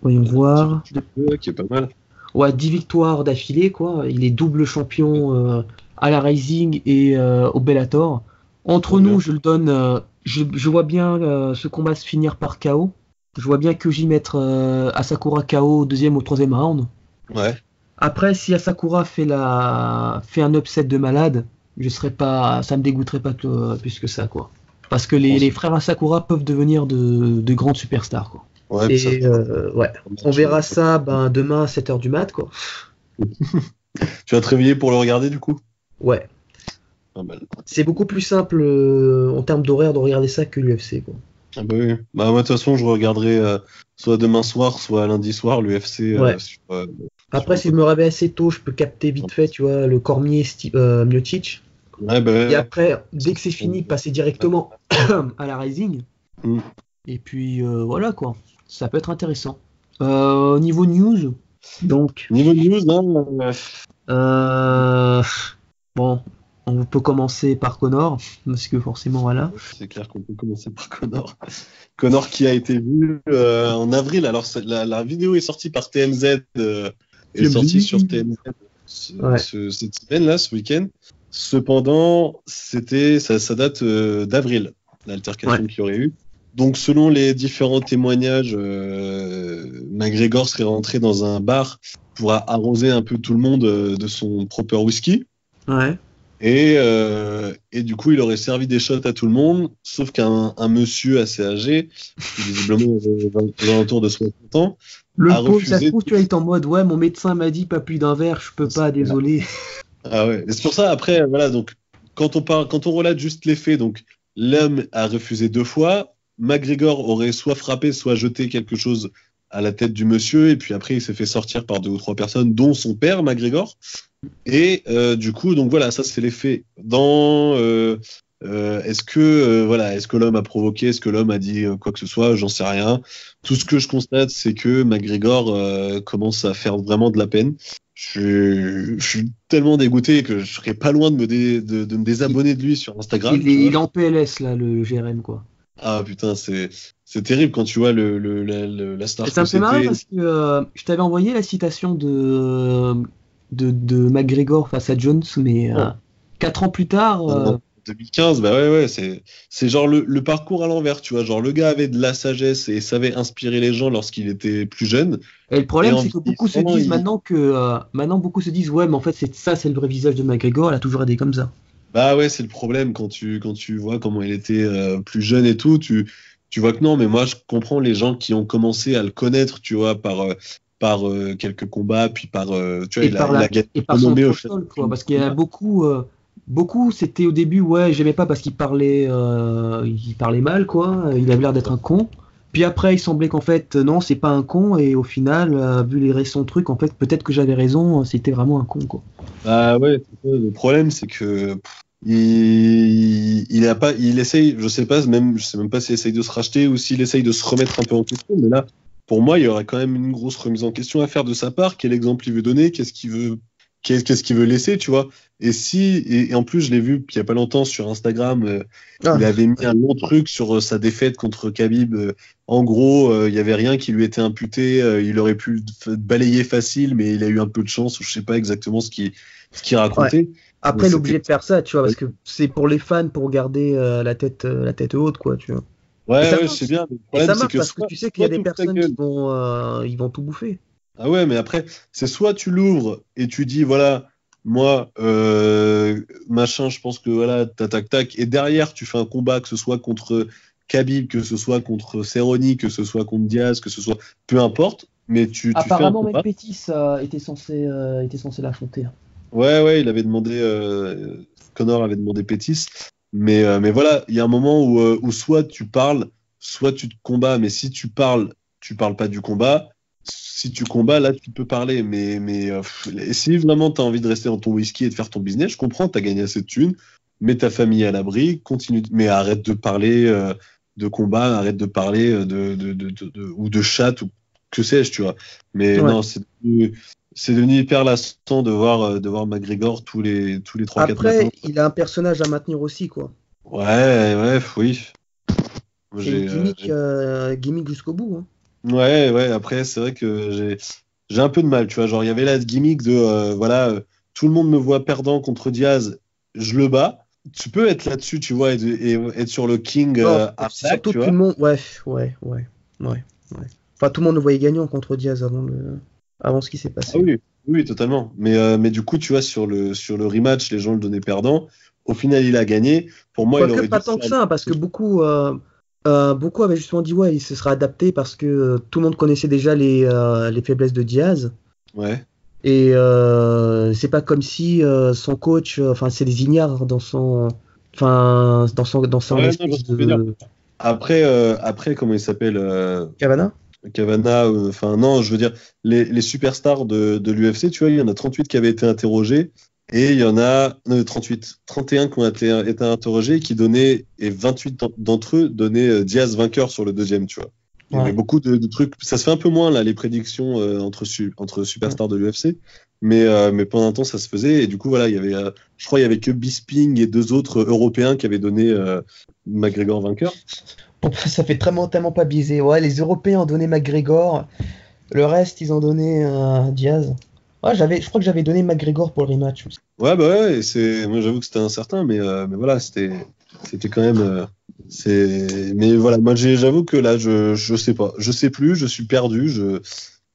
voyons voir. Qui est pas mal. Ouais, 10 victoires d'affilée, quoi. Il est double champion à la Rising et au Bellator. Entre nous, je le donne. Je vois bien ce combat se finir par KO. Je vois bien Kyoji mettre Asakura KO au 2e ou 3e round. Ouais. Après, si Asakura fait un upset de malade, ça me dégoûterait pas plus que ça, quoi. Parce que les frères Asakura peuvent devenir de grandes superstars, quoi. Ouais, Et ouais, on verra ça demain à 7h du mat, quoi. Tu vas te réveiller pour le regarder du coup? Ouais. Ah bah, C'est beaucoup plus simple en termes d'horaire de regarder ça que l'UFC, quoi. ah bah oui. Bah moi de toute façon je regarderai soit demain soir, soit lundi soir l'UFC Ouais. sur Après, si je me réveille assez tôt, je peux capter vite fait, tu vois, le Cormier Miocic. Ouais, bah, Et après, dès que c'est fini, passer directement à la Rising. Mm. Et puis voilà, quoi. Ça peut être intéressant. Au niveau news, donc, Niveau news, hein, bon, on peut commencer par Connor, parce que forcément, voilà. c'est clair qu'on peut commencer par Connor. Connor qui a été vu en avril. Alors la vidéo est sortie par TMZ, est sortie sur TMZ Ouais. cette semaine-là, ce week-end. Cependant, ça date d'avril, l'altercation qu'il y aurait eu. Donc, selon les différents témoignages, McGregor serait rentré dans un bar pour arroser un peu tout le monde de son proper whisky. Ouais. Et du coup, il aurait servi des shots à tout le monde, sauf qu'un monsieur assez âgé, qui visiblement aux alentours de 60 ans, Le a pauvre, ça se refusé. trouve, tu vois, il est en mode, ouais, mon médecin m'a dit pas plus d'un verre, je peux pas, désolé. Ah ouais. Et c'est pour ça, après, voilà, donc, quand on relate juste les faits, donc, l'homme a refusé 2 fois, McGregor aurait soit frappé, soit jeté quelque chose à la tête du monsieur, et puis après, il s'est fait sortir par 2 ou 3 personnes, dont son père, McGregor. Et du coup, donc voilà, ça c'est les faits. Est-ce que l'homme a provoqué, est-ce que l'homme a dit quoi que ce soit, j'en sais rien. Tout ce que je constate, c'est que McGregor commence à faire vraiment de la peine. Je suis tellement dégoûté que je serais pas loin de me désabonner de lui sur Instagram. Il est en PLS, là, le GRM, quoi. Ah putain, c'est terrible quand tu vois la star Ça me fait marrer parce que je t'avais envoyé la citation de McGregor face à Jones, mais 4 ans plus tard. En 2015, bah ouais, c'est genre le parcours à l'envers, tu vois. Genre le gars avait de la sagesse et savait inspirer les gens lorsqu'il était plus jeune. Et le problème, Et en c'est que beaucoup se vieillissant, disent maintenant beaucoup se disent, ouais, mais en fait, c'est le vrai visage de McGregor, elle a toujours été comme ça. Bah ouais, c'est le problème quand tu vois comment il était plus jeune et tout, tu vois que non, mais moi je comprends les gens qui ont commencé à le connaître, tu vois, par quelques combats, puis tu vois, Et il par a gagné et une par son renommée au fait. protocole, quoi, parce qu'il y en a beaucoup, c'était au début, ouais, j'aimais pas parce il parlait mal, quoi, il avait l'air d'être un con. Puis après, il semblait qu'en fait, non, c'est pas un con, et au final, vu les récents trucs, en fait, peut-être que j'avais raison, c'était vraiment un con, quoi. Bah ouais, le problème c'est que il essaye, je sais même pas s'il essaye de se racheter ou s'il essaye de se remettre un peu en question, mais là, pour moi, il y aurait quand même une grosse remise en question à faire de sa part. Quel exemple il veut donner? Qu'est-ce qu'il veut laisser, tu vois? Et en plus, je l'ai vu il y a pas longtemps sur Instagram, il avait mis un long truc sur sa défaite contre Khabib. En gros, il y avait rien qui lui était imputé, il aurait pu le balayer facile, mais il a eu un peu de chance, ou je sais pas exactement ce qu'il racontait. Après, il est obligé de faire ça, tu vois, parce que c'est pour les fans, pour garder la tête haute, quoi, tu vois. Et ça Ouais, je marche. sais bien. Le Et problème, ça c'est marche que parce que tu sais qu'il y a des t'ouvres ta personnes gueule. ils vont tout bouffer. Ah ouais, mais après, c'est soit tu l'ouvres et tu dis, voilà, moi, machin, je pense que voilà, tac, tac, et derrière, tu fais un combat, que ce soit contre Khabib, que ce soit contre Cerrone, que ce soit contre Diaz, que ce soit, peu importe, mais tu fais un Apparemment, même combat. Pettis était censé l'affronter. Ouais, il avait demandé, Connor avait demandé Pétis, mais voilà, il y a un moment où soit tu parles, soit tu te combats, mais si tu parles pas du combat. Si tu combats, là, tu peux parler, et si vraiment tu as envie de rester dans ton whisky et de faire ton business, je comprends, tu as gagné assez de thunes, mets ta famille à l'abri, continue, mais arrête de parler de combat, arrête de parler ou de chat, ou que sais-je, tu vois. Mais Ouais. non, c'est devenu hyper lassant de voir McGregor tous les 3-4 matins. Après, il a un personnage à maintenir aussi, quoi. Ouais, oui. Moi, C'est une gimmick jusqu'au bout, hein. Ouais, après, c'est vrai que j'ai un peu de mal, tu vois. Genre, il y avait la gimmick de, voilà, tout le monde me voit perdant contre Diaz, je le bats. Tu peux être là-dessus, tu vois, et être sur le King Non, à c'est Black, surtout tu tout vois. le monde. Ouais. Enfin, tout le monde le voyait gagnant contre Diaz avant ce qui s'est Ah passé. oui, Oui, totalement. Mais du coup, tu vois, sur le rematch, les gens le donnaient perdant. Au final, il a gagné. Pour moi, il Quoique aurait dû pas tant que ça, parce que beaucoup avaient justement dit ouais, il se sera adapté parce que tout le monde connaissait déjà les faiblesses de Diaz. Ouais. Et c'est pas comme si son coach, enfin c'est des ignares dans son Ouais, non, je vois espèce ce que tu veux dire. de Après, comment il s'appelle Cavana. Cavana, enfin non, je veux dire, les superstars de l'UFC, tu vois, il y en a 38 qui avaient été interrogés et il y en a 38, 31 qui ont été interrogés et 28 d'entre eux donnaient Diaz vainqueur sur le deuxième, tu vois. Il y avait Ouais. beaucoup de trucs, ça se fait un peu moins là, les prédictions entre superstars de l'UFC, mais pendant un temps ça se faisait et du coup voilà, je crois il y avait que Bisping et deux autres Européens qui avaient donné McGregor vainqueur. Bon, ça fait tellement pas biaisé. Ouais, les Européens ont donné McGregor, le reste ils ont donné Diaz. Ouais, je crois que j'avais donné McGregor pour le rematch aussi. Ouais, bah ouais, moi j'avoue que c'était incertain, mais voilà, c'était quand même. Mais voilà, moi j'avoue que là, je sais pas. Je sais plus, je suis perdu,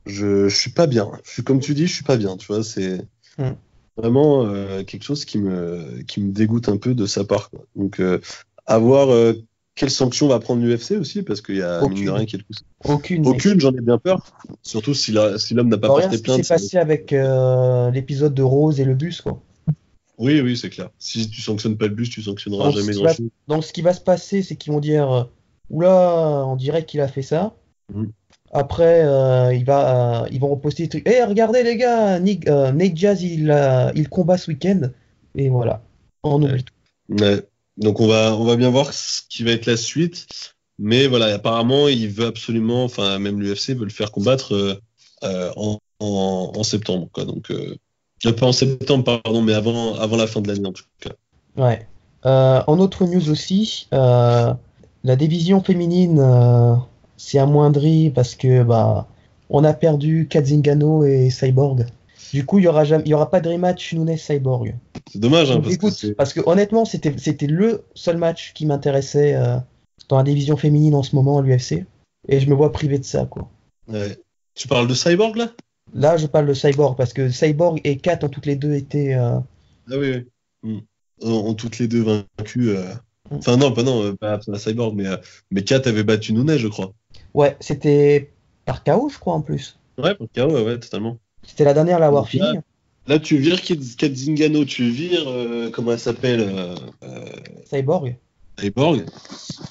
je suis pas bien. Je suis comme tu dis, je suis pas bien, tu vois, c'est Hmm. vraiment quelque chose qui me dégoûte un peu de sa part, quoi. Donc, à voir quelle sanction va prendre l'UFC aussi, parce qu'il y a, mine de Aucune. rien, quelques. Aucune, mec. Aucune, j'en ai bien peur. Surtout si l'homme n'a pas Bah, regarde porté ce qui s'est plainte. passé avec l'épisode de Rose et le bus, quoi. Oui, oui, c'est clair. Si tu sanctionnes pas le bus, tu sanctionneras Donc, jamais grand-chose. ce qui va se passer, c'est qu'ils vont dire oula, on dirait qu'il a fait ça. Mhm. Après, ils vont reposter des trucs. Eh, regardez les gars, Nate Diaz, il combat ce week-end. Et voilà, on Ouais. oublie tout. Ouais. Donc on va bien voir ce qui va être la suite. Mais voilà, apparemment, il veut absolument, enfin même l'UFC veut le faire combattre en septembre, quoi. Donc pas en septembre, pardon, mais avant la fin de l'année en tout cas. Ouais. En autre news aussi, la division féminine s'est amoindrie parce que bah on a perdu Kat Zingano et Cyborg. Du coup, il y aura pas de rematch Nunes-Cyborg. C'est dommage, Ça hein, me parce que dégoûte c'est. parce que honnêtement, c'était le seul match qui m'intéressait dans la division féminine en ce moment à l'UFC et je me vois privé de ça quoi. Ouais. Tu parles de Cyborg là? Là, je parle de Cyborg parce que Cyborg et Kat ont toutes les deux été Ah oui, oui. Hmm. Ont toutes les deux vaincu. Enfin non, pas non, pas Cyborg, mais Kat avait battu Nunes, je crois. ouais, c'était par KO je crois en plus. Ouais, pour KO, ouais, ouais, totalement. C'était la dernière à l'avoir Donc fini. là, tu vires Kat Zingano, tu vires, comment elle s'appelle, Cyborg. Cyborg.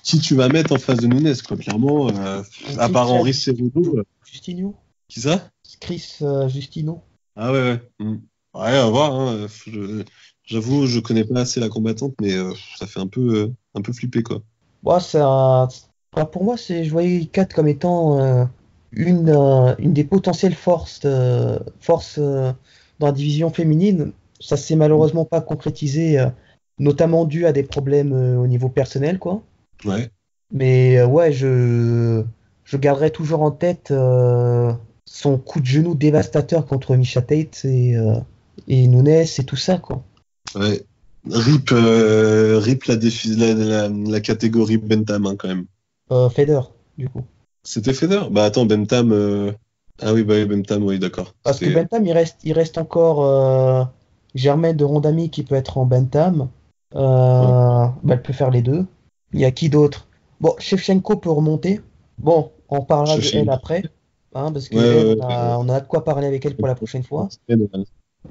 Qui tu vas mettre en face de Nunes, quoi, clairement, à part Christian Henri Cejudo, Justino. qui ça? Chris Justino. Ah ouais, ouais. Ouais, à voir, hein. J'avoue, je connais pas assez la combattante, mais ça fait un peu flipper, quoi. Bon, pour moi, je voyais Kat comme étant une des potentielles forces dans la division féminine. Ça s'est malheureusement pas concrétisé, notamment dû à des problèmes au niveau personnel, quoi. Ouais. Mais ouais, je garderai toujours en tête son coup de genou dévastateur contre Misha Tate et Nunes et tout ça, quoi. Ouais. RIP la catégorie Bentham, hein, quand même. Feder, du coup. C'était Feder? Bah attends, Bentham. Ah oui, bah oui, Bentham, oui, d'accord. Parce que C'était. Bentham, il reste encore Germaine de Rondamy qui peut être en Bentham. Ouais. Elle peut faire les deux. Il y a qui d'autre? Bon, Shevchenko peut remonter. Bon, on parlera de elle Shevchenko. après, hein, parce que Ouais, elle, ouais, ouais. on a de quoi parler avec elle pour la prochaine fois. On en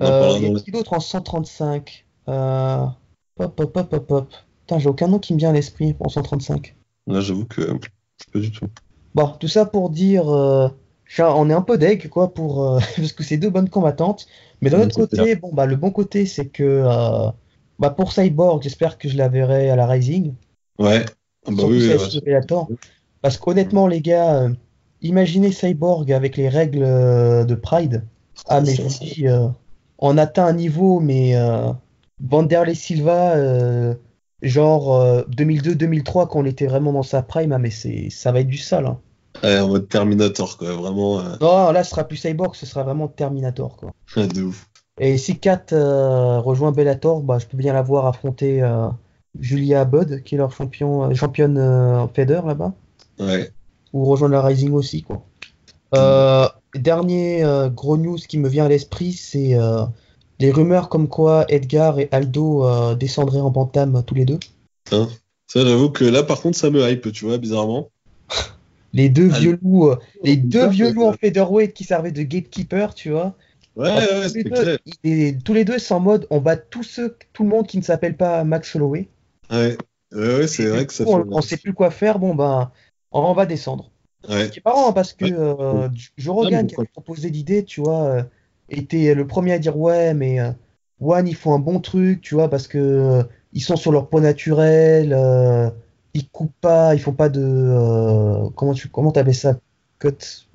parlera Il y a dans la. qui d'autre en 135? Hop, hop, hop, hop, hop. Putain, j'ai aucun nom qui me vient à l'esprit en 135. Là, j'avoue que pas du tout. Bon, tout ça pour dire, on est un peu deg, quoi, parce que c'est deux bonnes combattantes. Mais d'un Ouais, autre c'est clair. côté, bon, bah, le bon côté, c'est que pour Cyborg, j'espère que je la verrai à la Rising, Ouais. Ah bah surtout oui, si oui, elle ouais. se Bellator. Parce qu'honnêtement, les gars, imaginez Cyborg avec les règles de Pride. Ah, mais je vous dis, on atteint un niveau, mais Vanderlei Silva, genre 2002-2003, quand on était vraiment dans sa prime, ah, mais ça va être du sale, hein. Ouais, en mode Terminator, quoi. Vraiment, Non, là, ce sera plus Cyborg, ce sera vraiment Terminator, quoi. de ouf. Et si Kat rejoint Bellator, bah, je peux bien la voir affronter Julia Budd, qui est leur championne Feather là-bas, Ouais. ou rejoindre la Rising aussi, quoi. Mm. dernier gros news qui me vient à l'esprit, c'est les rumeurs comme quoi Edgar et Aldo descendraient en bantam tous les deux. Hein. Ça, j'avoue que là, par contre, ça me hype, tu vois, bizarrement. Les deux vieux loups, les deux Bizarre, vieux loups en featherweight qui servaient de gatekeeper, tu vois. Ouais, Parce que ouais, tous les c'est deux, clair. tous les deux, c'est en mode on bat tout le monde qui ne s'appelle pas Max Holloway. Ouais, ouais, ouais, c'est Et du vrai coup, que ça fait. on sait plus quoi faire. Bon, ben, on va descendre. Ouais. C'est marrant hein, parce que Ouais. Joe Ah, mais Rogan qui pourquoi avait proposé l'idée, tu vois, était le premier à dire ouais, mais One, ils font un bon truc, tu vois, parce que ils sont sur leur peau naturelle, ils coupent pas, ils font pas de comment t'appelles ça?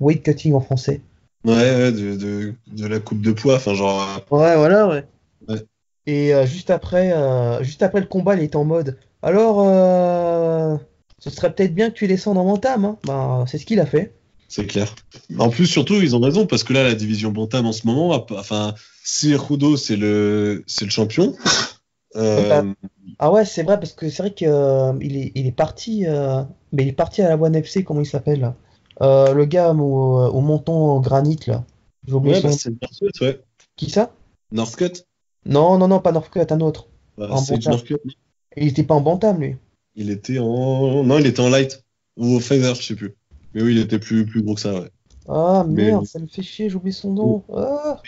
Weight cutting en français. Ouais, ouais, de la coupe de poids, enfin, genre. Ouais, voilà, ouais. Ouais, Et juste après le combat, il était en mode alors, ce serait peut-être bien que tu descendes en bantam, hein. Ben, c'est ce qu'il a fait. c'est clair. En plus, surtout, ils ont raison, parce que là, la division Bantam en ce moment, enfin, si Rudo, c'est le champion. Ouais, bah, Euh, ah ouais, c'est vrai, parce que c'est vrai il est parti, mais il est parti à la One FC, comment il s'appelle là. Le gars au menton en granit, là. J'ai oublié ouais, son bah, nom. c'est Northcutt, ouais. Qui ça? Northcutt, Non, non, non, pas Northcutt, un autre. bah, En Sage bantam. Northcutt. Il était pas en bantam, lui. Il était en. Non, il était en light. Ou au feather, je sais plus. Mais oui, il était plus gros que ça, ouais. Ah Mais merde, ça me fait chier, j'ai oublié son nom. Ah.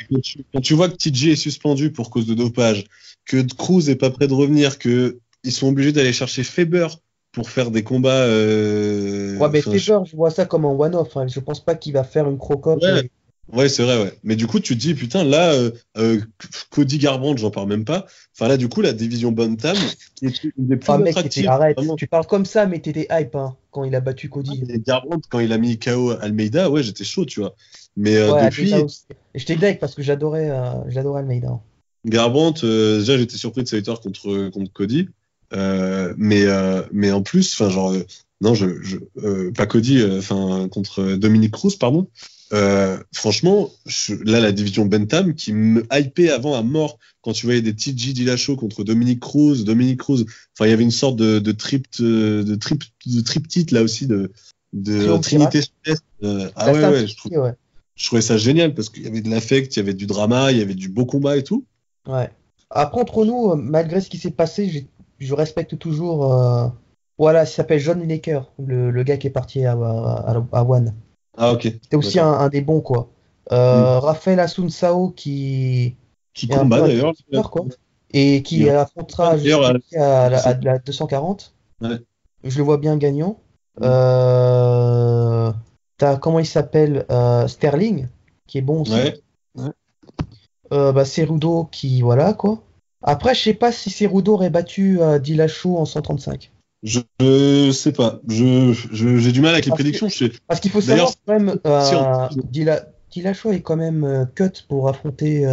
quand tu vois que TJ est suspendu pour cause de dopage, que Cruz est pas prêt de revenir, que ils sont obligés d'aller chercher Faber pour faire des combats. Ouais, mais Enfin, Faber, je vois ça comme un one-off, hein. Je pense pas qu'il va faire une crocop. ouais, ouais, c'est vrai, ouais. Mais du coup, tu te dis, putain, là, Cody Garbrandt, j'en parle même pas. Enfin, là, du coup, la division Bantam, qui est une des Ah plus mec, attractives, arrête. vraiment. Tu parles comme ça, mais t'étais hype hein, quand il a battu Cody. Et Garbrandt, quand il a mis KO Almeida, ouais, j'étais chaud, tu vois. Mais Ouais, Almeida depuis, aussi. Et j'étais deg parce que j'adorais Almeida. Garbrandt, déjà, j'étais surpris de sa victoire contre Cody. Mais en plus, enfin, genre, non, pas Cody, enfin, contre Dominique Cruz, pardon. Franchement, là, la division Bentham qui me hypait avant à mort quand tu voyais des TJ Dillashaw contre Dominique Cruz. Enfin, il y avait une sorte de triptyque là aussi de Triumvirat. Trinité. Ah Là, ouais, c'est un ouais, petit pied, ouais. je trouvais ça génial parce qu'il y avait de l'affect, il y avait du drama, il y avait du beau combat et tout. Ouais. Après, entre nous, malgré ce qui s'est passé, je respecte toujours. Voilà, il s'appelle John Lineker, le gars qui est parti à One. Ah ok, C'était aussi d'accord. un des bons, quoi. Hmm. Raphaël Asunsao qui Qui est un combat peu un d'ailleurs. gatekeeper, quoi. Et qui Il combat affrontera d'ailleurs à JDG à la 240. ouais. Je le vois bien gagnant. Hmm. Euh, T'as, comment il s'appelle? Sterling, qui est bon aussi. Ouais. Ouais. Bah, Cerudo qui, voilà, quoi. Après, je sais pas si Cerudo aurait battu Dillashaw en 135. Je sais pas. J'ai du mal avec les Parce que, prédictions. parce qu'il faut D'ailleurs, savoir quand même, si on- Dillashaw est quand même cut pour affronter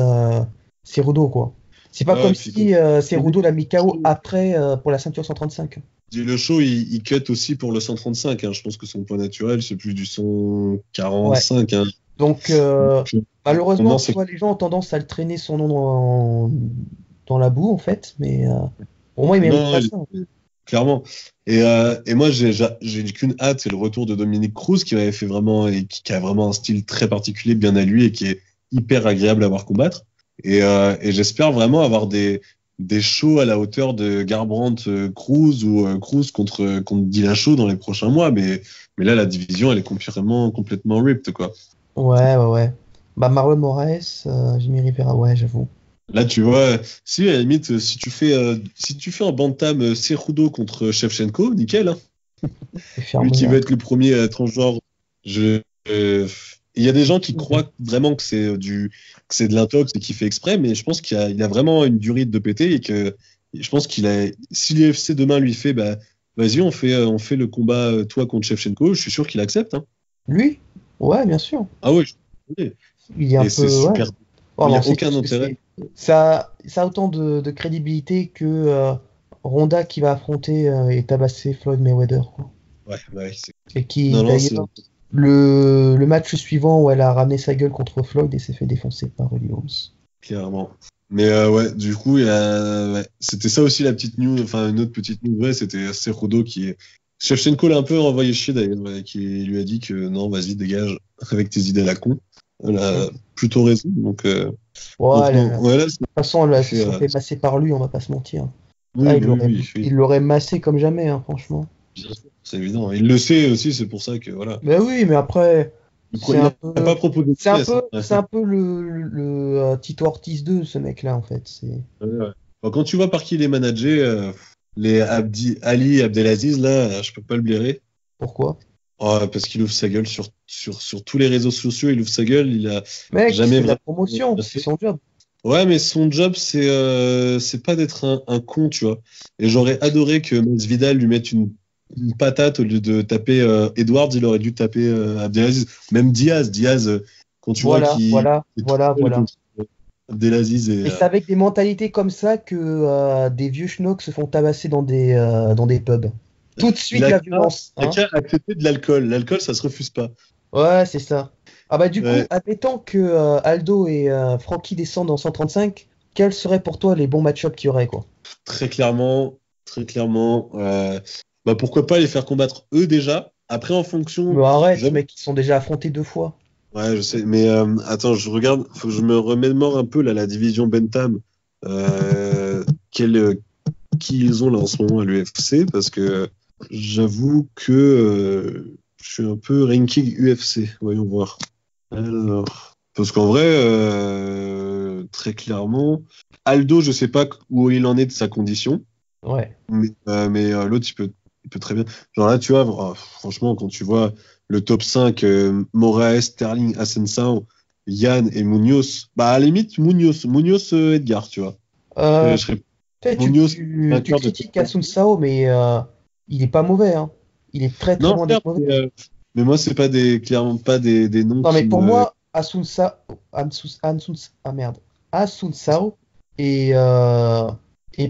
Cerudo, quoi. C'est pas ouais, comme puis si Cerudo l'a mis KO après pour la ceinture 135. le show, il cut aussi pour le 135. Hein. Je pense que son point naturel, c'est plus du Ouais. 145. Hein. Donc, Non, malheureusement, tu c'est vois, les gens ont tendance à le traîner son nom dans la boue, en fait. Mais pour moi, il mérite non, pas ça. clairement. Et moi, j'ai qu'une hâte, c'est le retour de Dominique Cruz qui avait fait vraiment et qui a vraiment un style très particulier, bien à lui et qui est hyper agréable à voir combattre. Et j'espère vraiment avoir des shows à la hauteur de Garbrandt Cruz ou Cruz contre Dillashaw dans les prochains mois. Mais là, la division, elle est complètement ripped, quoi. Ouais, ouais, ouais. Bah, Marlon Moraes, Jimmy Rivera, ouais, j'avoue. Là, tu vois, si à la limite, si tu fais un bantam Cejudo contre Shevchenko, nickel, hein. C'est Lui fermé, qui veut hein. être le premier transgenre, je, euh, il y a des gens qui croient vraiment que c'est de l'intox et qu'il fait exprès, mais je pense qu'il a vraiment une durite de péter et que je pense si l'UFC demain lui fait, bah, vas-y, on fait le combat toi contre Shevchenko, je suis sûr qu'il accepte, hein. Lui? Ouais, bien sûr. Ah ouais, je connais. Il est un Et c'est peu, ouais. super. Oh, Il mais n'y on a sait aucun tous que intérêt. ça a autant de crédibilité que Ronda qui va affronter et tabasser Floyd Mayweather, quoi. Ouais, ouais, Et qui, non, non, c'est d'ailleurs, le match suivant où elle a ramené sa gueule contre Floyd et s'est fait défoncer par Holly Holmes. clairement. Mais ouais, du coup, ouais, c'était ça aussi la petite news, enfin une autre petite news, ouais, c'était Cejudo qui est. Shevchenko l'a un peu envoyé chier d'ailleurs, ouais, qui lui a dit que non, vas-y, dégage avec tes idées à la con. elle a plutôt raison. Donc Ouais, non, ouais, là, de toute façon, elle se fait, sont fait masser par lui, on va pas se mentir. oui, Ah, oui, il l'aurait massé comme jamais, hein, franchement. bien sûr, c'est évident. Il le sait aussi, c'est pour ça que voilà. Mais oui, mais après, c'est Il un n'a pas peu, proposé de pièce, hein. c'est un peu le Tito Ortiz 2, ce mec-là, en fait. Ouais, ouais. Bon, quand tu vois par qui il est managé, les Ali Abdelaziz, là, je peux pas le blairer. Pourquoi? Oh, parce qu'il ouvre sa gueule sur tous les réseaux sociaux, il ouvre sa gueule, il a Mec, il jamais fait de la vraiment promotion, c'est fait. son job. Ouais, mais son job, c'est pas d'être un con, tu vois. Et j'aurais adoré que Masvidal lui mette une patate au lieu de taper Edwards, il aurait dû taper Abdelaziz. Même Diaz, quand tu vois qu'il est tout seul Voilà. contre Abdelaziz Et c'est avec des mentalités comme ça que des vieux schnocks se font tabasser dans des pubs. Tout de il suite, a la qu'à violence, il a hein. qu'à accepter de l'alcool. L'alcool, ça se refuse pas. Ouais, c'est ça. Ah bah du coup, Ouais. admettons que Aldo et Frankie descendent en 135, quels seraient pour toi les bons match-ups qu'il y aurait, quoi? Très clairement. Bah pourquoi pas les faire combattre eux déjà. Après, en fonction, Mais arrête, j'aime. mec, ils sont déjà affrontés 2 fois. Ouais, je sais. Mais attends, je regarde. Faut que je me remémore un peu là la division Bentham. Quel, qui ils ont là en ce moment à l'UFC parce que j'avoue que je suis un peu ranking UFC. Voyons voir. Alors, parce qu'en vrai, très clairement, Aldo, je sais pas où il en est de sa condition, Ouais. mais l'autre, il peut très bien. Genre là, tu vois, franchement, quand tu vois le top 5, Moraes, Sterling, Asensao, Yann et Munoz, bah à la limite, Munoz Edgar, tu vois. Je Euh, serais tu, sais, Munoz tu vainqueur de top critiques 5. Asun Sao, mais il est pas mauvais, hein. Il est très très Non, loin d'être certes, mauvais. mais moi, c'est pas clairement pas des noms Non, mais qui pour me. moi, ah merde, Asun Sao est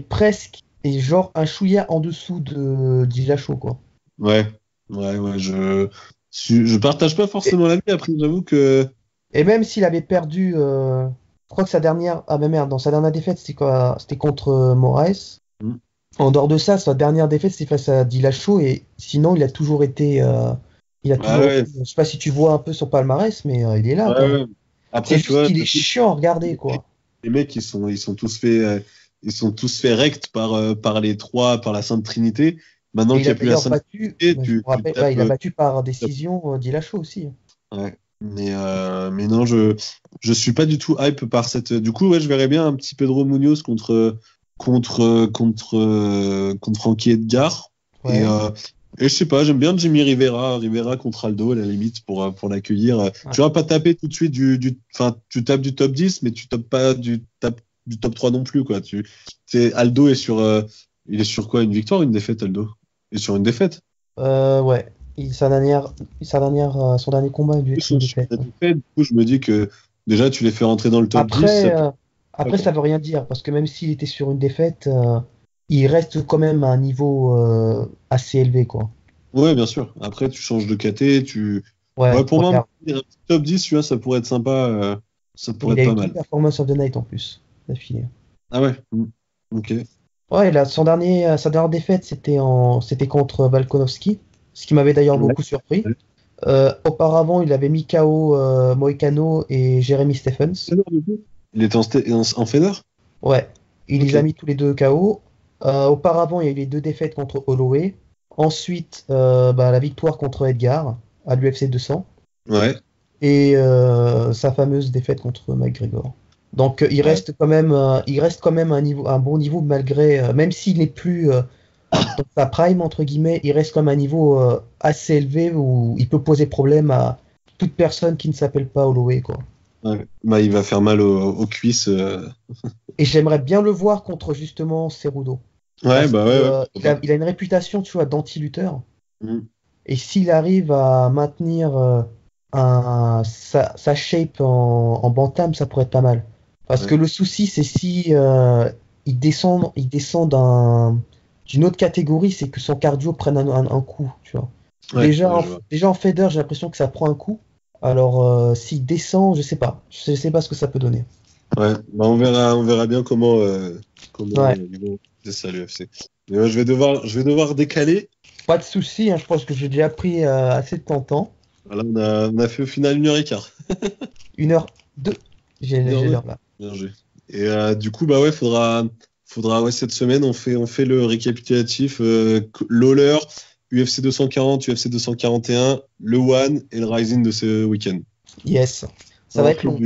presque, est genre un chouïa en dessous de Dillashaw, quoi. Ouais, ouais, je partage pas Et, forcément l'avis. Après, j'avoue que. et même s'il avait perdu, je crois que sa dernière, ah mais merde, dans sa dernière défaite, c'était quoi? C'était contre Moraes. Hmm. En dehors de ça, sa dernière défaite, c'est face à Dillashaw, et sinon, il a Ah toujours ouais, été, je sais pas si tu vois un peu son palmarès, mais il est là, ouais, quand même. ouais. C'est Après, tu juste vois, qu'il est chiant à regarder, quoi. les mecs, ils sont tous fait rect par les trois, par la Sainte Trinité. Maintenant Et qu'il il n'y a a plus la d'ailleurs Sainte battu, Trinité, je me tu rappelle, ouais, tapes. il a battu par Tu tapes- décision Dillashaw aussi. Ouais. Mais non, je suis pas du tout hype par cette. Du coup, ouais, je verrais bien un petit Pedro Munoz contre Frankie Edgar. Et, Ouais, et je sais pas, j'aime bien Jimmy Rivera contre Aldo à la limite pour l'accueillir. ouais. Tu vas pas taper tout de suite enfin, tu tapes du top 10, mais tu tapes pas du top 3 non plus, quoi. Aldo est il est sur quoi? Une victoire ou une défaite, Aldo? Il est sur une défaite. Ouais. Son dernier combat, il a dû Ils être une sont sur défaite. une Ouais. défaite. Du coup, je me dis que déjà, tu les fais rentrer dans le top 10, ça Après, peut. euh, après, ça veut rien dire, parce que même s'il était sur une défaite, il reste quand même à un niveau assez élevé, quoi. Ouais, bien sûr. Après, tu changes de KT, Ouais, Ouais, pour moi, un regarde. petit top 10, tu vois, ça pourrait être sympa, ça pourrait Il être a pas eu 2 mal. performances of the night en plus, d'affilée. Ah ouais, ok. Ouais, sa dernière défaite, c'était contre Volkanovski, ce qui m'avait d'ailleurs Ouais. beaucoup surpris. Auparavant, il avait mis KO Moicano et Jeremy Stephens. Fedor, du coup il était en Fedor? Ouais, il les a Ok. mis tous les deux KO. Auparavant, il y a eu les 2 défaites contre Holloway. Ensuite, la victoire contre Edgar à l'UFC 200. Ouais. Et sa fameuse défaite contre McGregor. Donc, Ouais. il reste quand même un bon niveau malgré, même s'il n'est plus dans sa prime, entre guillemets, il reste quand même un niveau assez élevé où il peut poser problème à toute personne qui ne s'appelle pas Holloway, quoi. Ouais. Bah, il va faire mal aux cuisses. Et j'aimerais bien le voir contre justement Cerudo. Ouais, Parce bah que ouais, pourquoi pas. il a une réputation, tu vois, d'anti-lutteur. Mm. Et s'il arrive à maintenir sa shape en bantam, ça pourrait être pas mal. Parce que Ouais. le souci, c'est si il descend d'une autre catégorie, c'est que son cardio prenne un coup, tu vois. Ouais, ouais, je vois. Déjà en feather, j'ai l'impression que ça prend un coup. Alors s'il descend, je sais pas. Je sais pas ce que ça peut donner. Ouais, bah on verra bien comment Ouais, ils vont faire ça à l'UFC. Mais ouais, je vais devoir décaler. pas de souci, hein, je pense que j'ai déjà pris assez de temps. Voilà, on a fait au final 1h15. 1h02. J'ai l'heure là. Bien joué. Et du coup, bah ouais, faudra ouais, cette semaine, on fait le récapitulatif. Lawler, UFC 240, UFC 241, le One et le Rising de ce week-end. Yes. Ça va être long.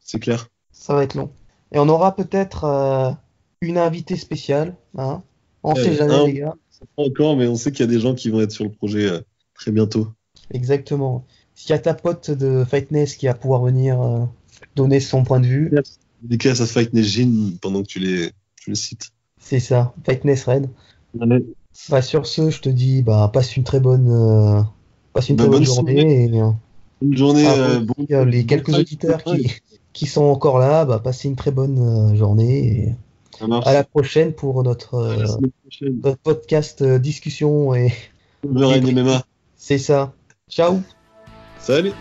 C'est clair. Ça va être long. Et on aura peut-être une invitée spéciale. Hein. On sait jamais, les gars. Pas encore, mais on sait qu'il y a des gens qui vont être sur le projet très bientôt. Exactement. S'il y a ta pote de Fightness qui va pouvoir venir donner son point de vue. Dédicace à Fightness Gym pendant que tu le cites. C'est ça, Fightness Red. Allez. Bah, sur ce, je te dis, passe une très bonne, bonne journée. Bonne journée. Les quelques auditeurs qui sont encore là, passez une très bonne journée. Et à la prochaine pour notre podcast discussion et MMA. C'est ça. Ciao. Salut.